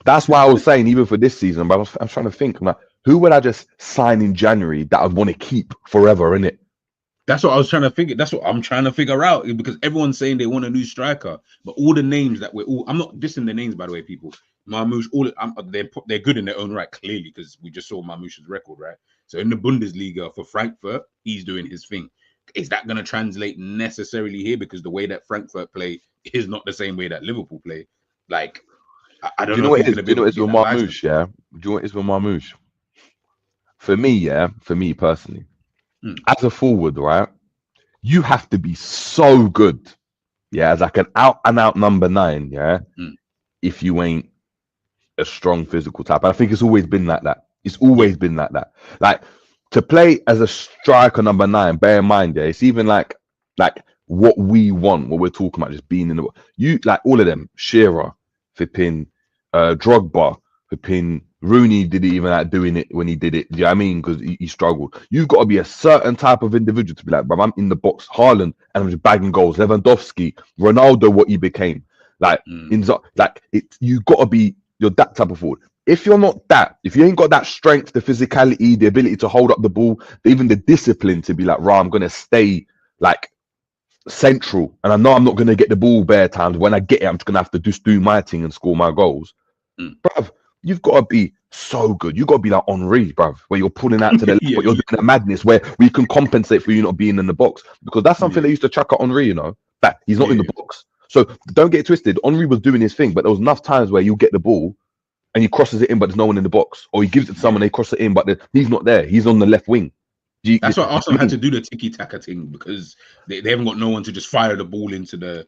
That's why I was saying, even for this season, but I'm trying to think, I'm like, who would I just sign in January that I'd want to keep forever, innit? That's what I was trying to figure. That's what I'm trying to figure out, because everyone's saying they want a new striker, but all the names that I'm not dissing the names, by the way, people. Mamouche, they're good in their own right, clearly, because we just saw Mamouche's record, right? So in the Bundesliga for Frankfurt, he's doing his thing. Is that going to translate necessarily here? Because the way that Frankfurt play is not the same way that Liverpool play. Like, I Do don't you know know if what he's it is? going to Do be you know able what to it is get with that license. Marmoush? Yeah. Do you know what it is with Marmoush? For me, yeah. For me personally, Mm. as a forward, right, you have to be so good, yeah, as like an out and out number 9, yeah. Mm. If you ain't a strong physical type, and I think it's always been like that. It's Yeah. always been like that. Like to play as a striker number 9. Bear in mind, yeah, it's even like what we want, what we're talking about, just being in the you like all of them. Shearer, flipping, Drogba, flipping. Rooney didn't even like doing it when he did it. Do you know what I mean? Because he struggled. You've got to be a certain type of individual to be like, but I'm in the box, Haaland, and I'm just bagging goals. Lewandowski, Ronaldo, what he became. Like like it, you got to be. You're that type of forward. If you're not that, if you ain't got that strength, the physicality, the ability to hold up the ball, even the discipline to be like, right, I'm gonna stay like central, and I know I'm not gonna get the ball bare times. When I get it, I'm just gonna have to just do my thing and score my goals. Bruv, you've got to be so good. You've got to be like Henri, bruv, where you're pulling out to the left, Yeah, but you're doing a madness where we can compensate for you not being in the box. Because that's something they used to chuck at Henri, you know, that he's not in the box. So don't get it twisted. Henri was doing his thing, but there was enough times where you get the ball and he crosses it in, but there's no one in the box, or he gives it to someone, they cross it in, but he's not there. He's on the left wing. That's why Arsenal had to do the tiki taka thing, because they haven't got no one to just fire the ball into the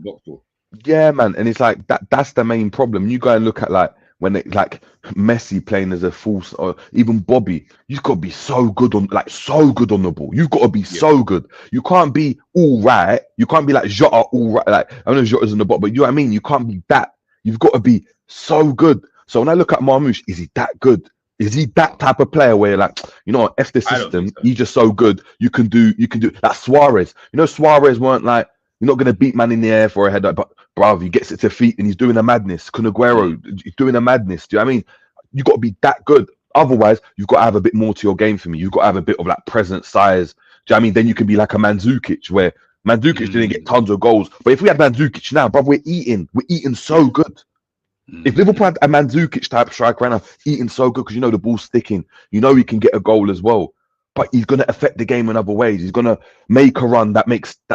box ball. Yeah, man, and it's like that's the main problem. You go and look at like when it like Messi playing as a false, or even Bobby, you've got to be so good on the ball. You've got to be so good. You can't be all right. You can't be like Jota all right. Like I know Jota's in the box, but you know what I mean? You can't be that. You've got to be so good. So when I look at Marmoush, is he that good? Is he that type of player where you're like, you know, F the system, he's just so good. You can do that. Suarez, you know, Suarez weren't like, you're not gonna beat man in the air for a header, but bruv, he gets it to feet and he's doing a madness. Kun Aguero, he's doing a madness. Do you know what I mean? You got to be that good. Otherwise, you've got to have a bit more to your game for me. You've got to have a bit of like presence, size. Do you know what I mean? Then you can be like a Mandzukic, where Mandzukic didn't get tons of goals. But if we had Mandzukic now, bruv, we're eating so good. If Liverpool had a Mandzukic type striker right now, eating so good, because you know the ball's sticking, you know he can get a goal as well. But he's going to affect the game in other ways. He's going to make a run that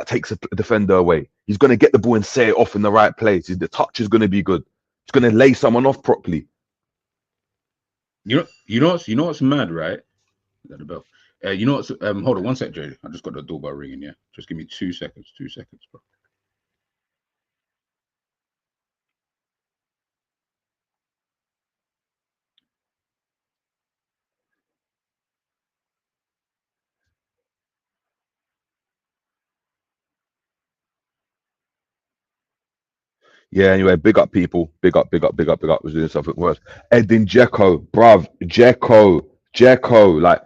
takes a defender away. He's going to get the ball and set it off in the right place. The touch is going to be good. It's going to lay someone off properly. You know what's mad, right? Got the bell. You know what's hold on one sec, Jay. I just got the doorbell ringing. Yeah, just give me 2 seconds. 2 seconds, bro. Yeah, anyway, big up people. Big up. Was doing something worse. Edin Dzeko, bruv. Dzeko. Like,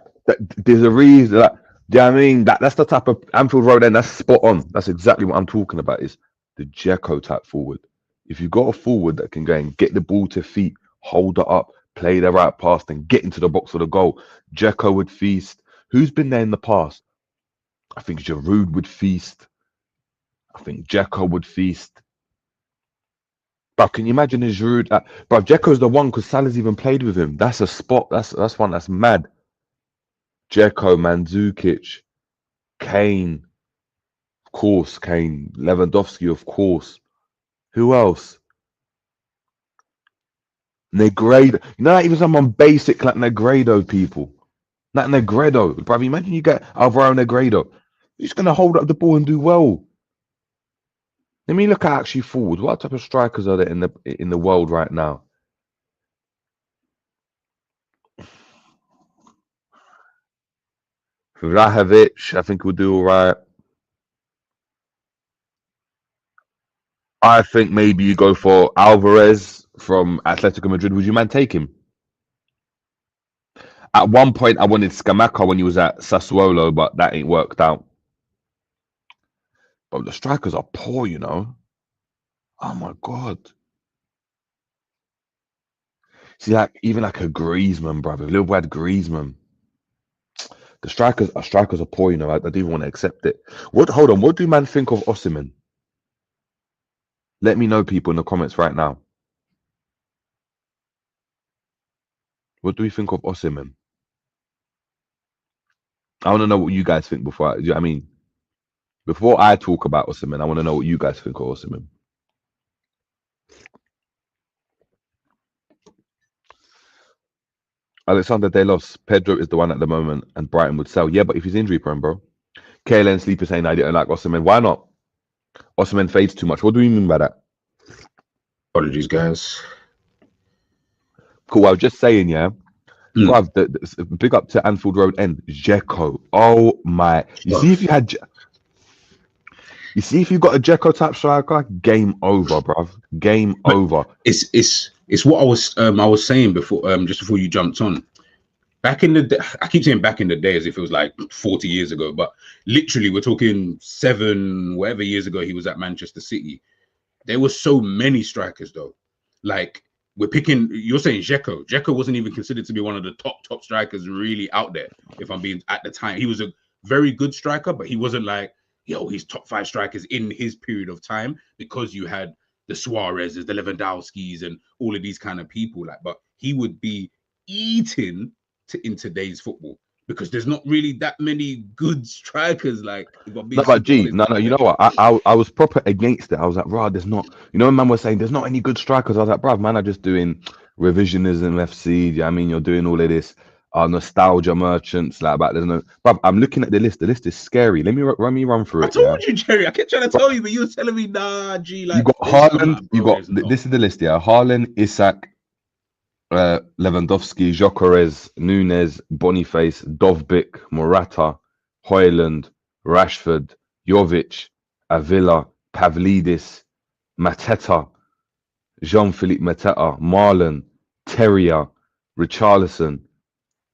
there's a reason. Like, do you know what I mean? That's the type of Anfield Road end. That's spot on. That's exactly what I'm talking about, is the Dzeko type forward. If you've got a forward that can go and get the ball to feet, hold it up, play the right pass, and get into the box for the goal, Dzeko would feast. Who's been there in the past? I think Giroud would feast. I think Dzeko would feast. But can you imagine his Giroud? Bro, Dzeko's the one because Salah's even played with him. That's a spot. That's one that's mad. Dzeko, Mandzukic, Kane, of course, Kane, Lewandowski, of course. Who else? Negredo. You know, even someone basic like Negredo, people. Not Negredo. Bro, imagine you get Alvaro Negredo. He's going to hold up the ball and do well. Let me look at actually forwards. What type of strikers are there in the world right now? Vlahovic, I think will do all right. I think maybe you go for Alvarez from Atletico Madrid. Would you man take him? At one point, I wanted Scamacca when he was at Sassuolo, but that ain't worked out. But the strikers are poor, you know. Oh my god. See, like even like a Griezmann, brother. Liverpool had Griezmann. The strikers are poor, you know. I don't even want to accept it. Hold on. What do man think of Osimhen? Let me know, people, in the comments right now. What do we think of Osimhen? I want to know what you guys think before. I mean, before I talk about Osimhen, I want to know what you guys think of Osimhen. Alexander Delos, Pedro is the one at the moment, and Brighton would sell. Yeah, but if he's injury prone, bro. KLN Sleeper saying I didn't like Osimhen. Why not? Osimhen fades too much. What do you mean by that? Apologies, guys. Cool. I was just saying, yeah. Mm. Bruv, big up to Anfield Road End. Dzeko. Oh my. You see if you had. You see if you got a Dzeko type striker, game over, bruv. Game over. It's what I was saying before, just before you jumped on. Back in the day, I keep saying back in the day as if it was like 40 years ago, but literally we're talking 7 whatever years ago he was at Manchester City. There were so many strikers though. Like we're picking, you're saying Dzeko. Dzeko wasn't even considered to be one of the top strikers really out there. If I'm being, at the time, he was a very good striker, but he wasn't like, yo, he's top 5 strikers in his period of time, because you had the Suarez's, the Lewandowski's, and all of these kind of people. Like, but he would be eating in today's football, because there's not really that many good strikers. Like, no, but G, no, you know what? I was proper against it. I was like, bro, there's not. You know, when man was saying there's not any good strikers, I was like, bro, man, are just doing revisionism, FC. I mean, you're doing all of this. Nostalgia merchants, like, but there's no. But I'm looking at the list. The list is scary. Let me run through it. I told you, Jerry. I kept trying to tell you, but you were telling me, nah, G. Like, you got Haaland. You got this is the list, yeah. Haaland, Isak, Lewandowski, Gyökeres, Nunes, Boniface, Dovbyk, Morata, Højlund, Rashford, Jovic, Avila, Pavlidis, Mateta, Jean-Philippe Mateta, Marlon, Terrier, Richarlison,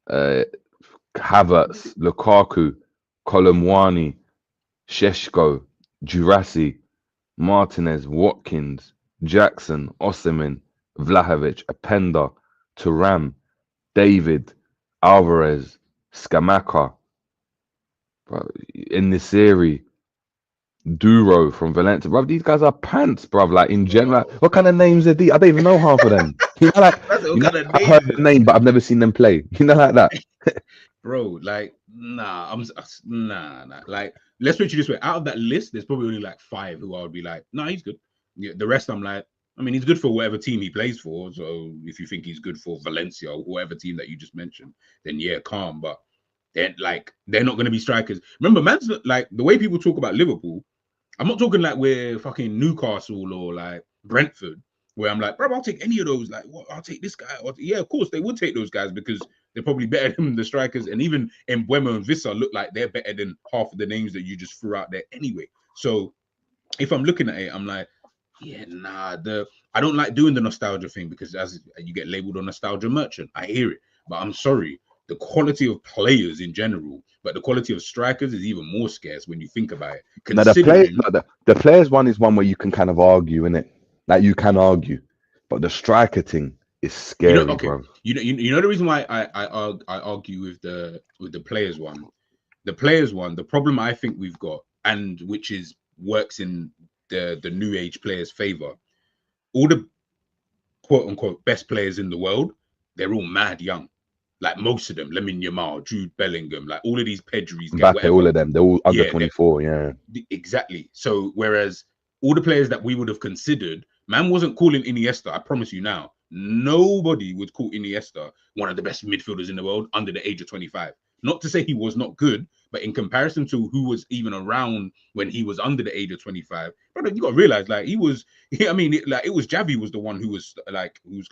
Havertz, Lukaku, Kolomwani, Šeško, Jurasi, Martinez, Watkins, Jackson, Osimhen, Vlahovic, Openda, Thuram, David, Alvarez, Scamacca, Enesiri, Duro from Valencia. Bro, these guys are pants, bro. Like, in general, what kind of names are these? I don't even know half of them. You know, like, I've heard the name, but I've never seen them play. You know, like that. Bro, like, nah. Like, let's put it this way. Out of that list, there's probably only like 5 who I would be like, nah, he's good. Yeah, the rest, I'm like, I mean, he's good for whatever team he plays for. So if you think he's good for Valencia or whatever team that you just mentioned, then yeah, calm. But they're not going to be strikers. Remember, man's like, the way people talk about Liverpool, I'm not talking like we're fucking Newcastle or like Brentford, where I'm like, bro, I'll take any of those. Like, what? I'll take this guy. Yeah, of course they would take those guys, because they're probably better than the strikers. And even Mbeumo and Vissa look like they're better than half of the names that you just threw out there anyway. So if I'm looking at it, I'm like, yeah, nah, I don't like doing the nostalgia thing, because as you get labeled a nostalgia merchant, I hear it, but I'm sorry, the quality of players in general, but the quality of strikers is even more scarce when you think about it. Now, the players one is one where you can kind of argue, innit? Like, you can argue, but the striker thing is scary, bro. You know the reason why I argue with the players one. The players one, the problem I think we've got, and which works in the new age players' favor, all the quote unquote best players in the world, they're all mad young. Like, most of them, Lamine Yamal, Jude Bellingham, like all of these Pedris, all of them, they're all under 24. Yeah, exactly. So whereas all the players that we would have considered, man wasn't calling Iniesta. I promise you now, nobody would call Iniesta one of the best midfielders in the world under the age of 25. Not to say he was not good, but in comparison to who was even around when he was under the age of 25, brother, you got to realize, like, it was Xavi was the one who's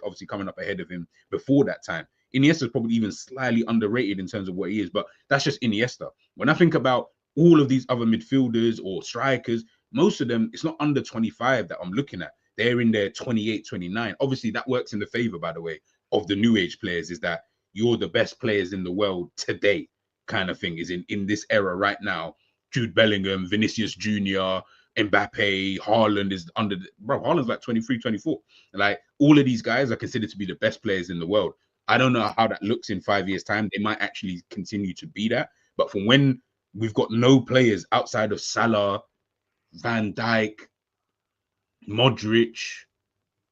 obviously coming up ahead of him before that time. Iniesta is probably even slightly underrated in terms of what he is, but that's just Iniesta. When I think about all of these other midfielders or strikers, most of them, it's not under 25 that I'm looking at. They're in their 28, 29. Obviously, that works in the favor, by the way, of the new age players, is that you're the best players in the world today, kind of thing, is in this era right now. Jude Bellingham, Vinicius Jr., Mbappe, Haaland is Haaland's like 23, 24. Like, all of these guys are considered to be the best players in the world. I don't know how that looks in 5 years' time. They might actually continue to be that. But from when we've got no players outside of Salah, Van Dijk, Modric,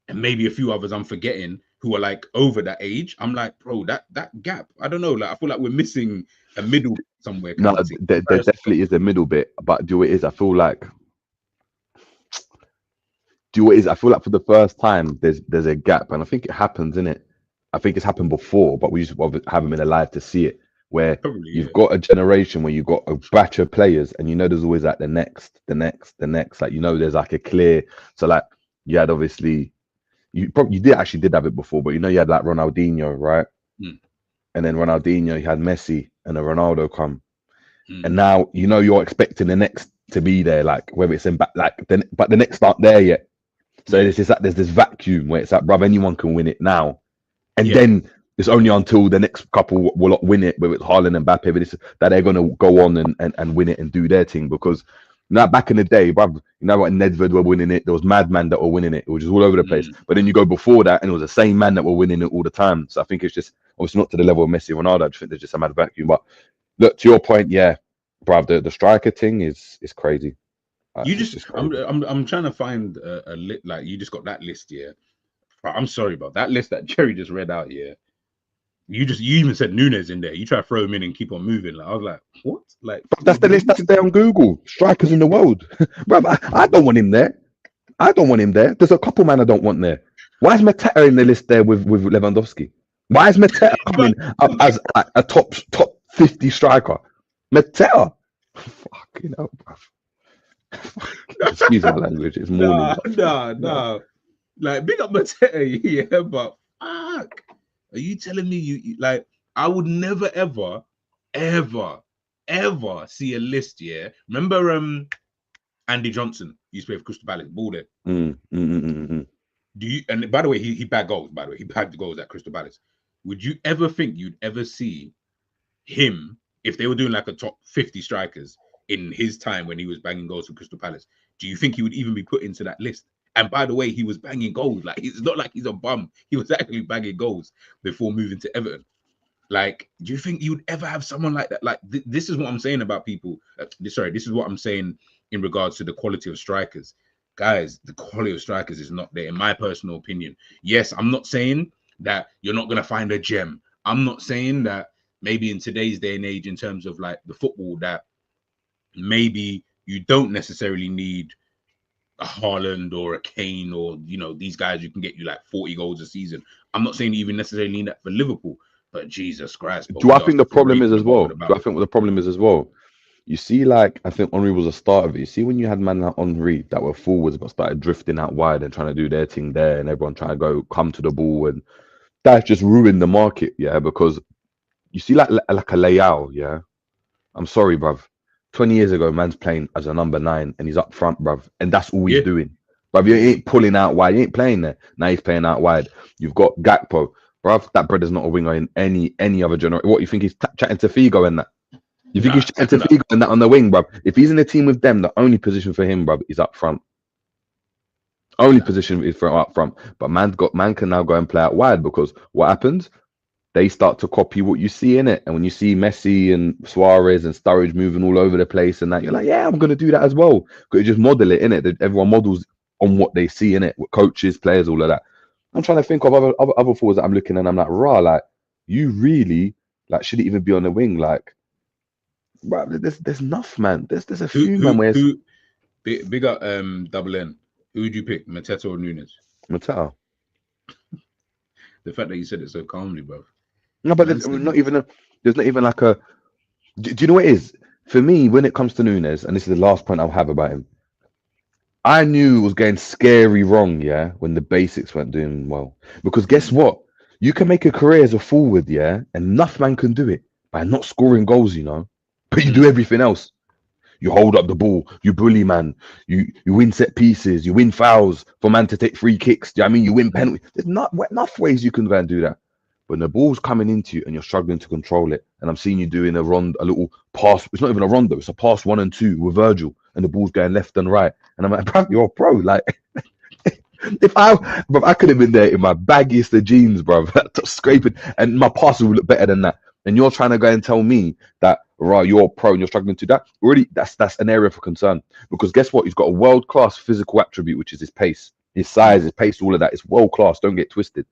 and maybe a few others I'm forgetting, who are like over that age, I'm like, bro, that gap, I don't know. Like, I feel like we're missing a middle somewhere. No, there definitely is a middle bit. But I feel like for the first time there's a gap, and I think it happens, innit? I think it's happened before, but we just haven't been alive to see it. Where Probably, you've got a generation where you've got a batch of players, and you know there's always like the next. Like you know there's like a clear. So like you had obviously you did have it before, but you know you had like Ronaldinho, right? Mm. And then Ronaldinho, you had Messi and a Ronaldo come, Mm. and now you know you're expecting the next to be there, like whether it's in back, like then, but the next aren't there yet. So there's this vacuum where it's like, bruv, anyone can win it now, and then it's only until the next couple will not win it, whether it's Haaland and Mbappe, that they're gonna go on and win it and do their thing. Because now back in the day, bruv, you know what, Nedved were winning it. There was madman that were winning it. It was just all over the place. But then you go before that, and it was the same man that were winning it all the time. So I think it's just obviously not to the level of Messi and Ronaldo. I just think there's just a mad vacuum. But look, to your point, yeah, bruv, the striker thing is crazy. You just, I'm trying to find a lit, like you just got that list here. I'm sorry about that list that Jerry just read out here. You even said Nunes in there. You try to throw him in and keep on moving. Like I was like, what? Like that's the list that's there on Google. Strikers in the world, bruv. I don't want him there. I don't want him there. There's a couple man I don't want there. Why is Mateta in the list there with Lewandowski? Why is Mateta coming up as a top 50 striker? Mateta, fucking hell, bruv. Excuse my language. It's morning. Nah. Like big up Mateta, yeah, but fuck. Are you telling me you like? I would never ever see a list. Yeah, remember Andy Johnson used to play for Crystal Palace, ball there. Do you? And by the way, he bagged goals. By the way, he bagged goals at Crystal Palace. Would you ever think you'd ever see him if they were doing like a top 50 strikers in his time when he was banging goals for Crystal Palace? Do you think he would even be put into that list? And by the way, he was banging goals. Like it's not like he's a bum. He was actually banging goals before moving to Everton. Like, do you think you'd ever have someone like that? Like, this is what I'm saying about people. This is what I'm saying in regards to the quality of strikers. Guys, the quality of strikers is not there, in my personal opinion. Yes, I'm not saying that you're not going to find a gem. I'm not saying that maybe in today's day and age, in terms of like the football, that maybe you don't necessarily need a Haaland or a Kane or, you know, these guys who can get you like 40 goals a season. I'm not saying you even necessarily need that for Liverpool, but Jesus Christ. Do I think the problem is as well? Do I think what the problem is as well? You see, like, I think Henry was a start of it. You see, when you had man like Henry that were forwards but started drifting out wide and trying to do their thing there, and everyone trying to come to the ball, and that just ruined the market, yeah, because you see, like a Leao, yeah. I'm sorry, bruv. 20 years ago, man's playing as a number 9 and he's up front, bruv. And that's all he's doing. Bruv, he ain't pulling out wide. He ain't playing there. Now he's playing out wide. You've got Gakpo. Bruv, that brother's not a winger in any other generation. What, you think he's chatting to Figo and that? You think he's chatting to Figo and that on the wing, bruv? If he's in a team with them, the only position for him, bruv, is up front. Only position is for up front. But man can now go and play out wide, because what happens? They start to copy what you see in it. And when you see Messi and Suarez and Sturridge moving all over the place and that, you're like, yeah, I'm going to do that as well. Because you just model it, in it. Everyone models on what they see in it, with coaches, players, all of that. I'm trying to think of other forwards that I'm looking, and I'm like, rah, like, you really, like, should it even be on the wing? Like, bro, there's enough, man. There's a few, man. Where big up double N. Who would you pick, Mateta or Nunes? Mateta. The fact that you said it so calmly, bro. No, but there's not even like a. Do you know what it is? For me, when it comes to Nunes, and this is the last point I'll have about him, I knew it was going scary wrong, yeah, when the basics weren't doing well. Because guess what? You can make a career as a forward, yeah, and enough man can do it by not scoring goals, you know. But you do everything else. You hold up the ball, you bully man, you win set pieces, you win fouls for man to take free kicks. Do you know what I mean? You win penalties. There's not enough ways you can go and do that. When the ball's coming into you and you're struggling to control it, and I'm seeing you doing a little pass. It's not even a rondo. It's a pass 1 and 2 with Virgil, and the ball's going left and right. And I'm like, bro, you're a pro. Like, if I could have been there in my baggiest of jeans, bro, scraping, and my pass would look better than that. And you're trying to go and tell me that, right, you're a pro and you're struggling to do that. Already, that's an area for concern. Because guess what? He's got a world-class physical attribute, which is his pace, his size, his pace, all of that. It's world-class. Don't get twisted.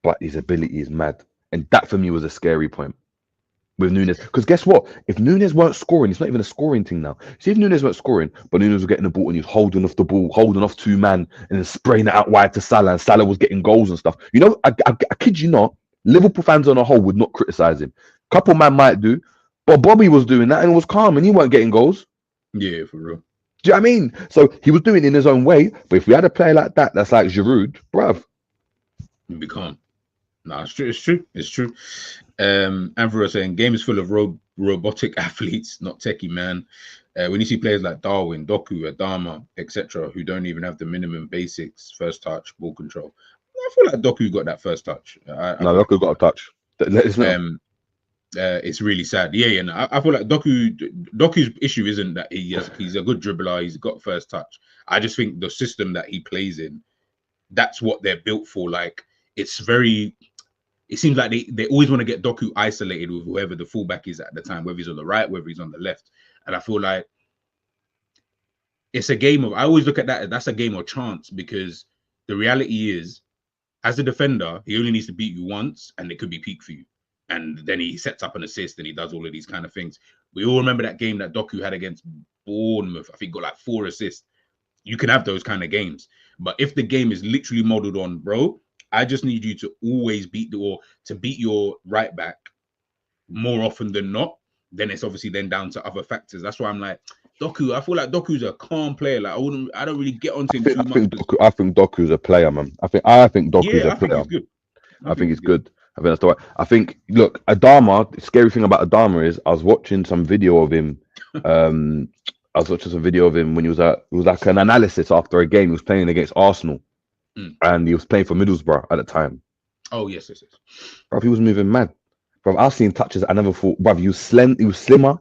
But his ability is mad. And that for me was a scary point. with Nunes. Because guess what? If Nunes weren't scoring, it's not even a scoring thing now. See, if Nunes weren't scoring, but Nunes was getting the ball and he was holding off the ball, holding off two man, and then spraying it out wide to Salah, and Salah was getting goals and stuff. You know, I kid you not, Liverpool fans on a whole would not criticize him. Couple man might do, but Bobby was doing that and it was calm and he weren't getting goals. Yeah, for real. Do you know what I mean? So he was doing it in his own way. But if we had a player like that, that's like Giroud, bruv. You'd be calm. No, it's true. It's true. It's true. Anthony saying game is full of robotic athletes, not techie, man. When you see players like Darwin, Doku, Adama, etc., who don't even have the minimum basics, first touch, ball control. I feel like Doku got that first touch. Doku got a touch. It's really sad. Yeah, no, I feel like Doku's issue isn't that he's a good dribbler, he's got first touch. I just think the system that he plays in, that's what they're built for. Like, it seems like they always want to get Doku isolated with whoever the fullback is at the time, whether he's on the right, whether he's on the left. And I feel like it's a game of, I always look at that's a game of chance, because the reality is, as a defender, he only needs to beat you once and it could be peak for you. And then he sets up an assist and he does all of these kind of things. We all remember that game that Doku had against Bournemouth. I think got like 4 assists. You can have those kind of games. But if the game is literally modeled on, bro, I just need you to always beat your right back more often than not, then it's obviously then down to other factors. That's why I'm like, Doku, I feel like Doku's a calm player. Like I don't really get onto him too much. I think Doku's a player, man. I think Doku's a player. I think he's good. I think that's the way. I think, look, Adama, the scary thing about Adama is I was watching some video of him. When he was it was like an analysis after a game. He was playing against Arsenal. And he was playing for Middlesbrough at the time. Oh, yes. Bro, he was moving mad. Bro, I've seen touches I never thought, bro, he was slimmer,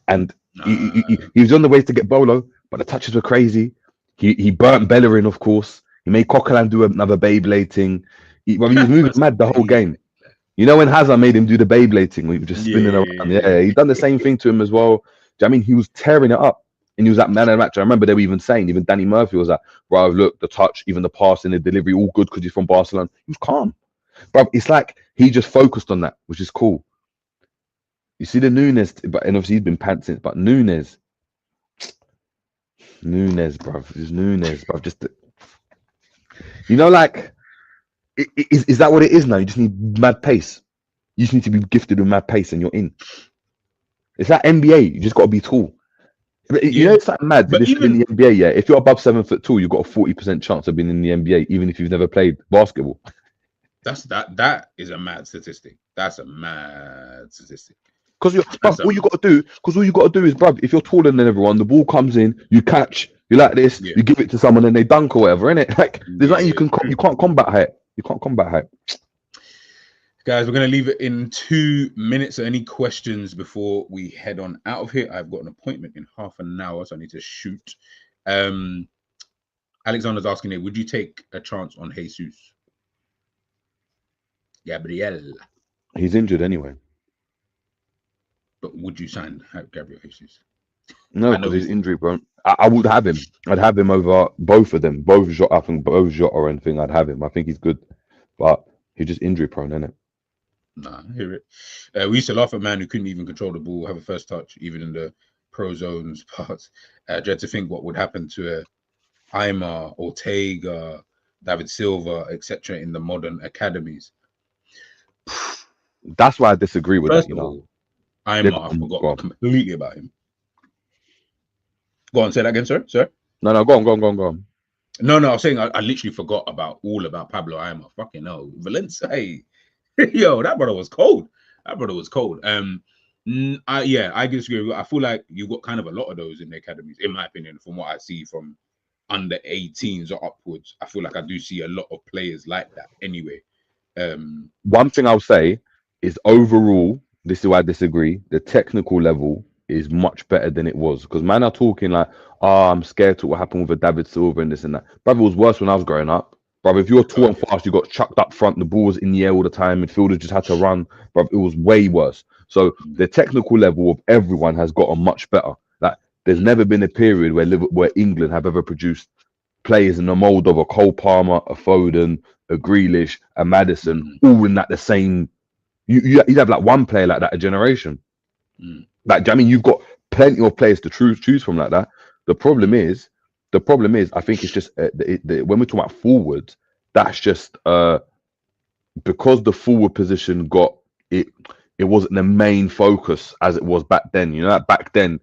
and he was on the way to get Bolo, but the touches were crazy. He burnt Bellerin, of course. He made Coquelin do another Beyblade thing. He was moving mad the whole game. You know when Hazard made him do the Beyblade thing, he was just spinning around. Yeah, he done the same thing to him as well. Do you know what I mean? He was tearing it up. And he was that man of the match. I remember they were even saying, even Danny Murphy was like, bro, look, the touch, even the passing, the delivery, all good because he's from Barcelona. He was calm. Bro, it's like he just focused on that, which is cool. You see the Nunes, and obviously he's been pantsing, but Nunes, bro, just Nunes, bro, just, you know, like, is that what it is now? You just need mad pace. You just need to be gifted with mad pace and you're in. It's like NBA. You just got to be tall. You know, it's like mad. But even in the NBA, yeah, if you're above 7'2", you've got a 40% chance of being in the NBA, even if you've never played basketball. That is a mad statistic. That's a mad statistic. Because all you got to do is, bruv, if you're taller than everyone, the ball comes in, you catch, you like this, you give it to someone and they dunk or whatever, innit? Like, there's nothing you can't combat height. You can't combat height. Guys, we're going to leave it in 2 minutes. So any questions before we head on out of here? I've got an appointment in half an hour, so I need to shoot. Alexander's asking here, would you take a chance on Jesus? Gabriel. He's injured anyway. But would you sign Gabriel Jesus? No, because he's injured, bro. I would have him. I'd have him over both of them. Both Jota or anything, I'd have him. I think he's good. But he's just injury prone, isn't it? Nah, I hear it. We used to laugh at a man who couldn't even control the ball, have a first touch, even in the pro zones parts. Dread to think what would happen to 𝐼𝐻, Ortega, David Silva, etc. in the modern academies. That's why I disagree with First that. of all, 𝐼𝐻, I forgot completely about him. Go on, say that again, sir. No, go on. No, I was saying I literally forgot all about Pablo 𝐼𝐻. Fucking hell. Valencia, hey. Yo, that brother was cold. I disagree. I feel like you got kind of a lot of those in the academies, in my opinion, from what I see from under 18s or upwards. I feel like I do see a lot of players like that anyway. One thing I'll say is overall, this is why I disagree. The technical level is much better than it was, because man are talking like, I'm scared to what happened with a David Silva and this and that. Brother, it was worse when I was growing up. Brother, if you're tall and fast, you got chucked up front, the ball was in the air all the time, midfielders just had to run. Brother, it was way worse. So the technical level of everyone has gotten much better. Like, there's never been a period where England have ever produced players in the mold of a Cole Palmer, a Foden, a Grealish, a Madison, all in that the same You'd have like one player like that a generation. Like, I mean, you've got plenty of players to choose from like that. The problem is, I think it's just when we talk about forwards, that's just because the forward position got it. It wasn't the main focus as it was back then. You know, like back then,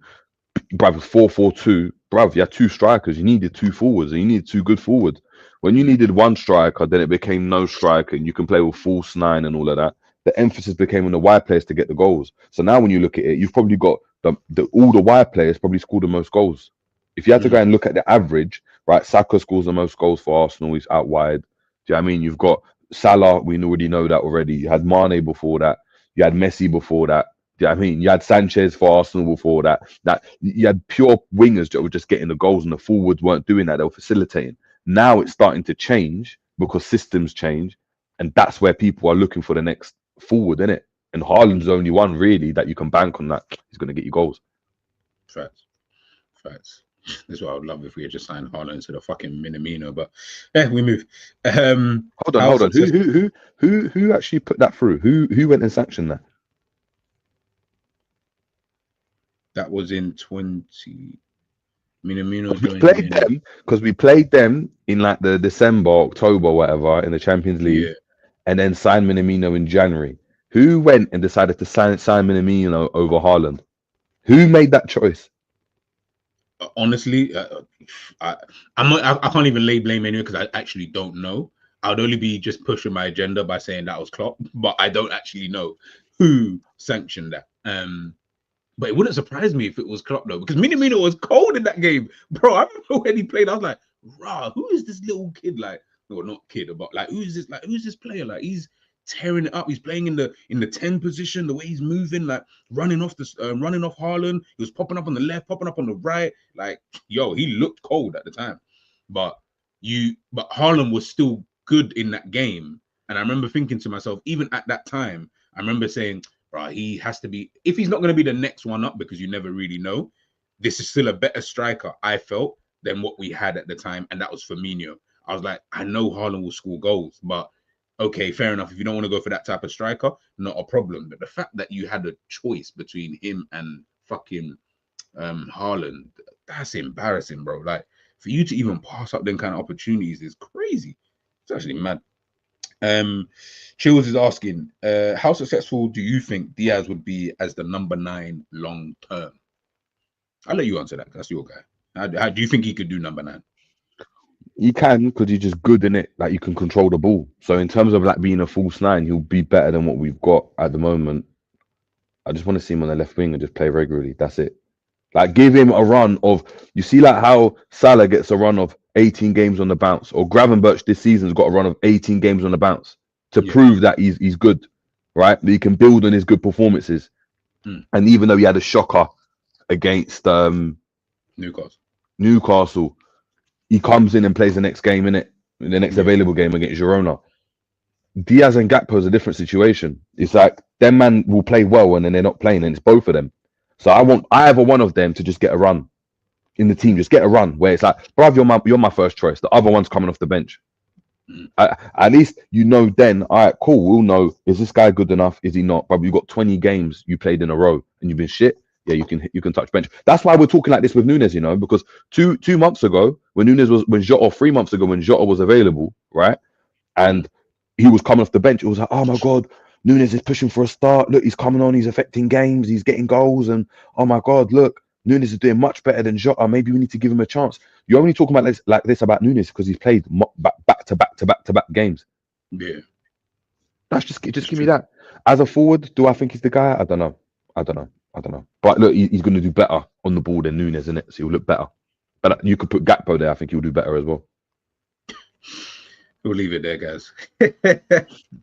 bruv, 4-4-2, bruv, you had two strikers. You needed two forwards, and you needed two good forwards. When you needed one striker, then it became no striker, and you can play with false nine and all of that. The emphasis became on the wide players to get the goals. So now when you look at it, you've probably got all the wide players probably scored the most goals. If you had to go and look at the average, right, Saka scores the most goals for Arsenal. He's out wide. Do you know what I mean? You've got Salah. We already know that already. You had Mane before that. You had Messi before that. Do you know what I mean? You had Sanchez for Arsenal before that. That you had pure wingers that were just getting the goals, and the forwards weren't doing that. They were facilitating. Now it's starting to change because systems change, and that's where people are looking for the next forward, isn't it? And Haaland's the only one really that you can bank on that he's going to get you goals. Facts. This is what I would love if we had just signed Haaland instead of fucking Minamino. But yeah, we move. Hold on. Who actually put that through? Who went and sanctioned that? That was in 20. Minamino. We played them because we played them in like the December, October, whatever, in the Champions League, and then signed Minamino in January. Who went and decided to sign Minamino over Haaland? Who made that choice? Honestly, I can't even lay blame anyway because I actually don't know. I would only be just pushing my agenda by saying that was Klopp, but I don't actually know who sanctioned that. But it wouldn't surprise me if it was Klopp though, because Minamino was cold in that game, bro. I remember when he played, I was like, "Rah, who is this little kid?" Like, well, not kid, but like, who's this player? Like, he's tearing it up. He's playing in the 10 position. The way he's moving, like running off Haaland. He was popping up on the left, popping up on the right. Like, yo, he looked cold at the time. But Haaland was still good in that game. And I remember thinking to myself, even at that time, I remember saying, right, he has to be, if he's not going to be the next one up, because you never really know, this is still a better striker, I felt, than what we had at the time, and that was Firmino. I was like, I know Haaland will score goals, but okay, fair enough. If you don't want to go for that type of striker, not a problem. But the fact that you had a choice between him and fucking Haaland, that's embarrassing, bro. Like, for you to even pass up them kind of opportunities is crazy. It's actually mad. Chills is asking, how successful do you think Diaz would be as the number 9 long term? I'll let you answer that. That's your guy. How do you think he could do number 9? He can, because he's just good in it. Like, you can control the ball. So in terms of like being a false 9, he'll be better than what we've got at the moment. I just want to see him on the left wing and just play regularly. That's it. Like, give him a run of, you see like how Salah gets a run of 18 games on the bounce, or Gravenberch this season's got a run of 18 games on the bounce to prove that he's good, right? That he can build on his good performances. And even though he had a shocker against Newcastle, he comes in and plays the next game, in the next available game against Girona. Diaz and Gakpo is a different situation. It's like them man will play well and then they're not playing, and it's both of them. So I want either one of them to just get a run in the team, just get a run where it's like, bruv, you're my first choice. The other one's coming off the bench. At least you know then, all right, cool, we'll know, is this guy good enough? Is he not? But you've got 20 games you played in a row and you've been shit. Yeah, you can touch bench. That's why we're talking like this with Nunes, you know, because two months ago when Jota, 3 months ago when Jota was available, right, and he was coming off the bench, it was like, oh my god, Nunes is pushing for a start. Look, he's coming on, he's affecting games, he's getting goals, and oh my god, look, Nunes is doing much better than Jota. Maybe we need to give him a chance. You're only talking about this about Nunes because he's played back to back games. Yeah, that's just give me that. As a forward, do I think he's the guy? I don't know. But look, he's going to do better on the ball than Nunes, isn't it? So he'll look better. But you could put Gakpo there. I think he'll do better as well. We'll leave it there, guys.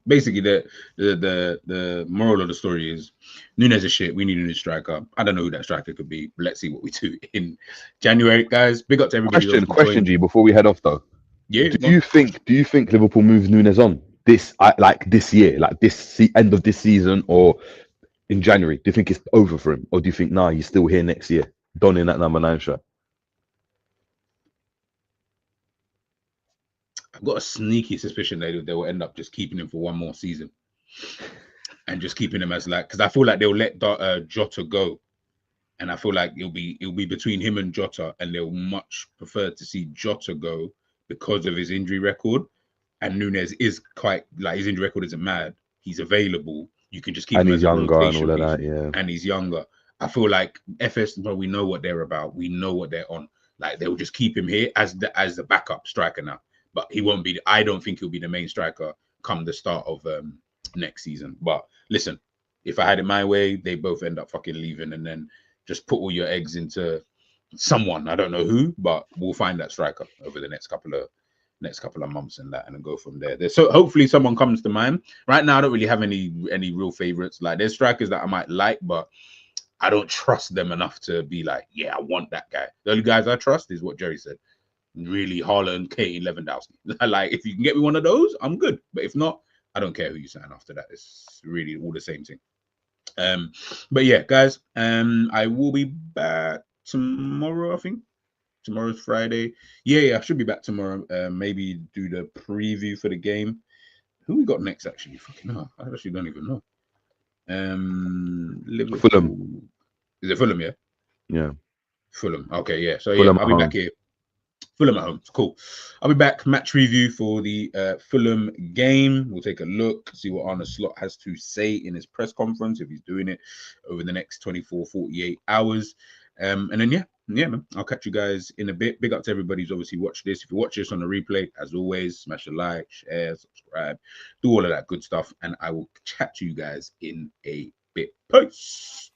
Basically, the moral of the story is Nunes is shit. We need a new striker. I don't know who that striker could be. But let's see what we do in January, guys. Big up to everybody. Question, G. Before we head off, though. Yeah. Do you think Liverpool moves Nunes on this year, like this end of this season, or in January? Do you think it's over for him, or do you think he's still here next year, donning that number 9 shirt? I've got a sneaky suspicion they will end up just keeping him for one more season. and just keeping him as like, because I feel like they'll let Jota go, and I feel like it'll be between him and Jota, and they'll much prefer to see Jota go because of his injury record. And Nunes is quite like, his injury record isn't mad. He's available. You can just keep him as a rotation piece, and he's younger. I feel like FS, but we know what they're about. We know what they're on. Like, they'll just keep him here as the backup striker now. But he won't be. I don't think he'll be the main striker come the start of next season. But listen, if I had it my way, they both end up fucking leaving, and then just put all your eggs into someone. I don't know who, but we'll find that striker over the next couple of months and that, and then go from there. So hopefully someone comes to mind. Right now, I don't really have any real favorites. Like, there's strikers that I might like, but I don't trust them enough to be like, yeah, I want that guy. The only guys I trust is what Jerry said. Really, Haaland, Kane, Lewandowski. Like, if you can get me one of those, I'm good. But if not, I don't care who you sign after that. It's really all the same thing. But yeah, guys, I will be back tomorrow, I think. Tomorrow's Friday. Yeah, I should be back tomorrow. Maybe do the preview for the game. Who we got next, actually? Fucking hell. I actually don't even know. Liverpool. Fulham. Is it Fulham, yeah? Yeah. Fulham. Okay, yeah. So Fulham yeah, I'll be back here. Fulham at home. It's cool. I'll be back. Match review for the Fulham game. We'll take a look, see what Arne Slot has to say in his press conference, if he's doing it over the next 24, 48 hours. And then, yeah, man, I'll catch you guys in a bit. Big up to everybody who's obviously watched this. If you watch this on the replay, as always, smash a like, share, subscribe, do all of that good stuff. And I will chat to you guys in a bit. Peace.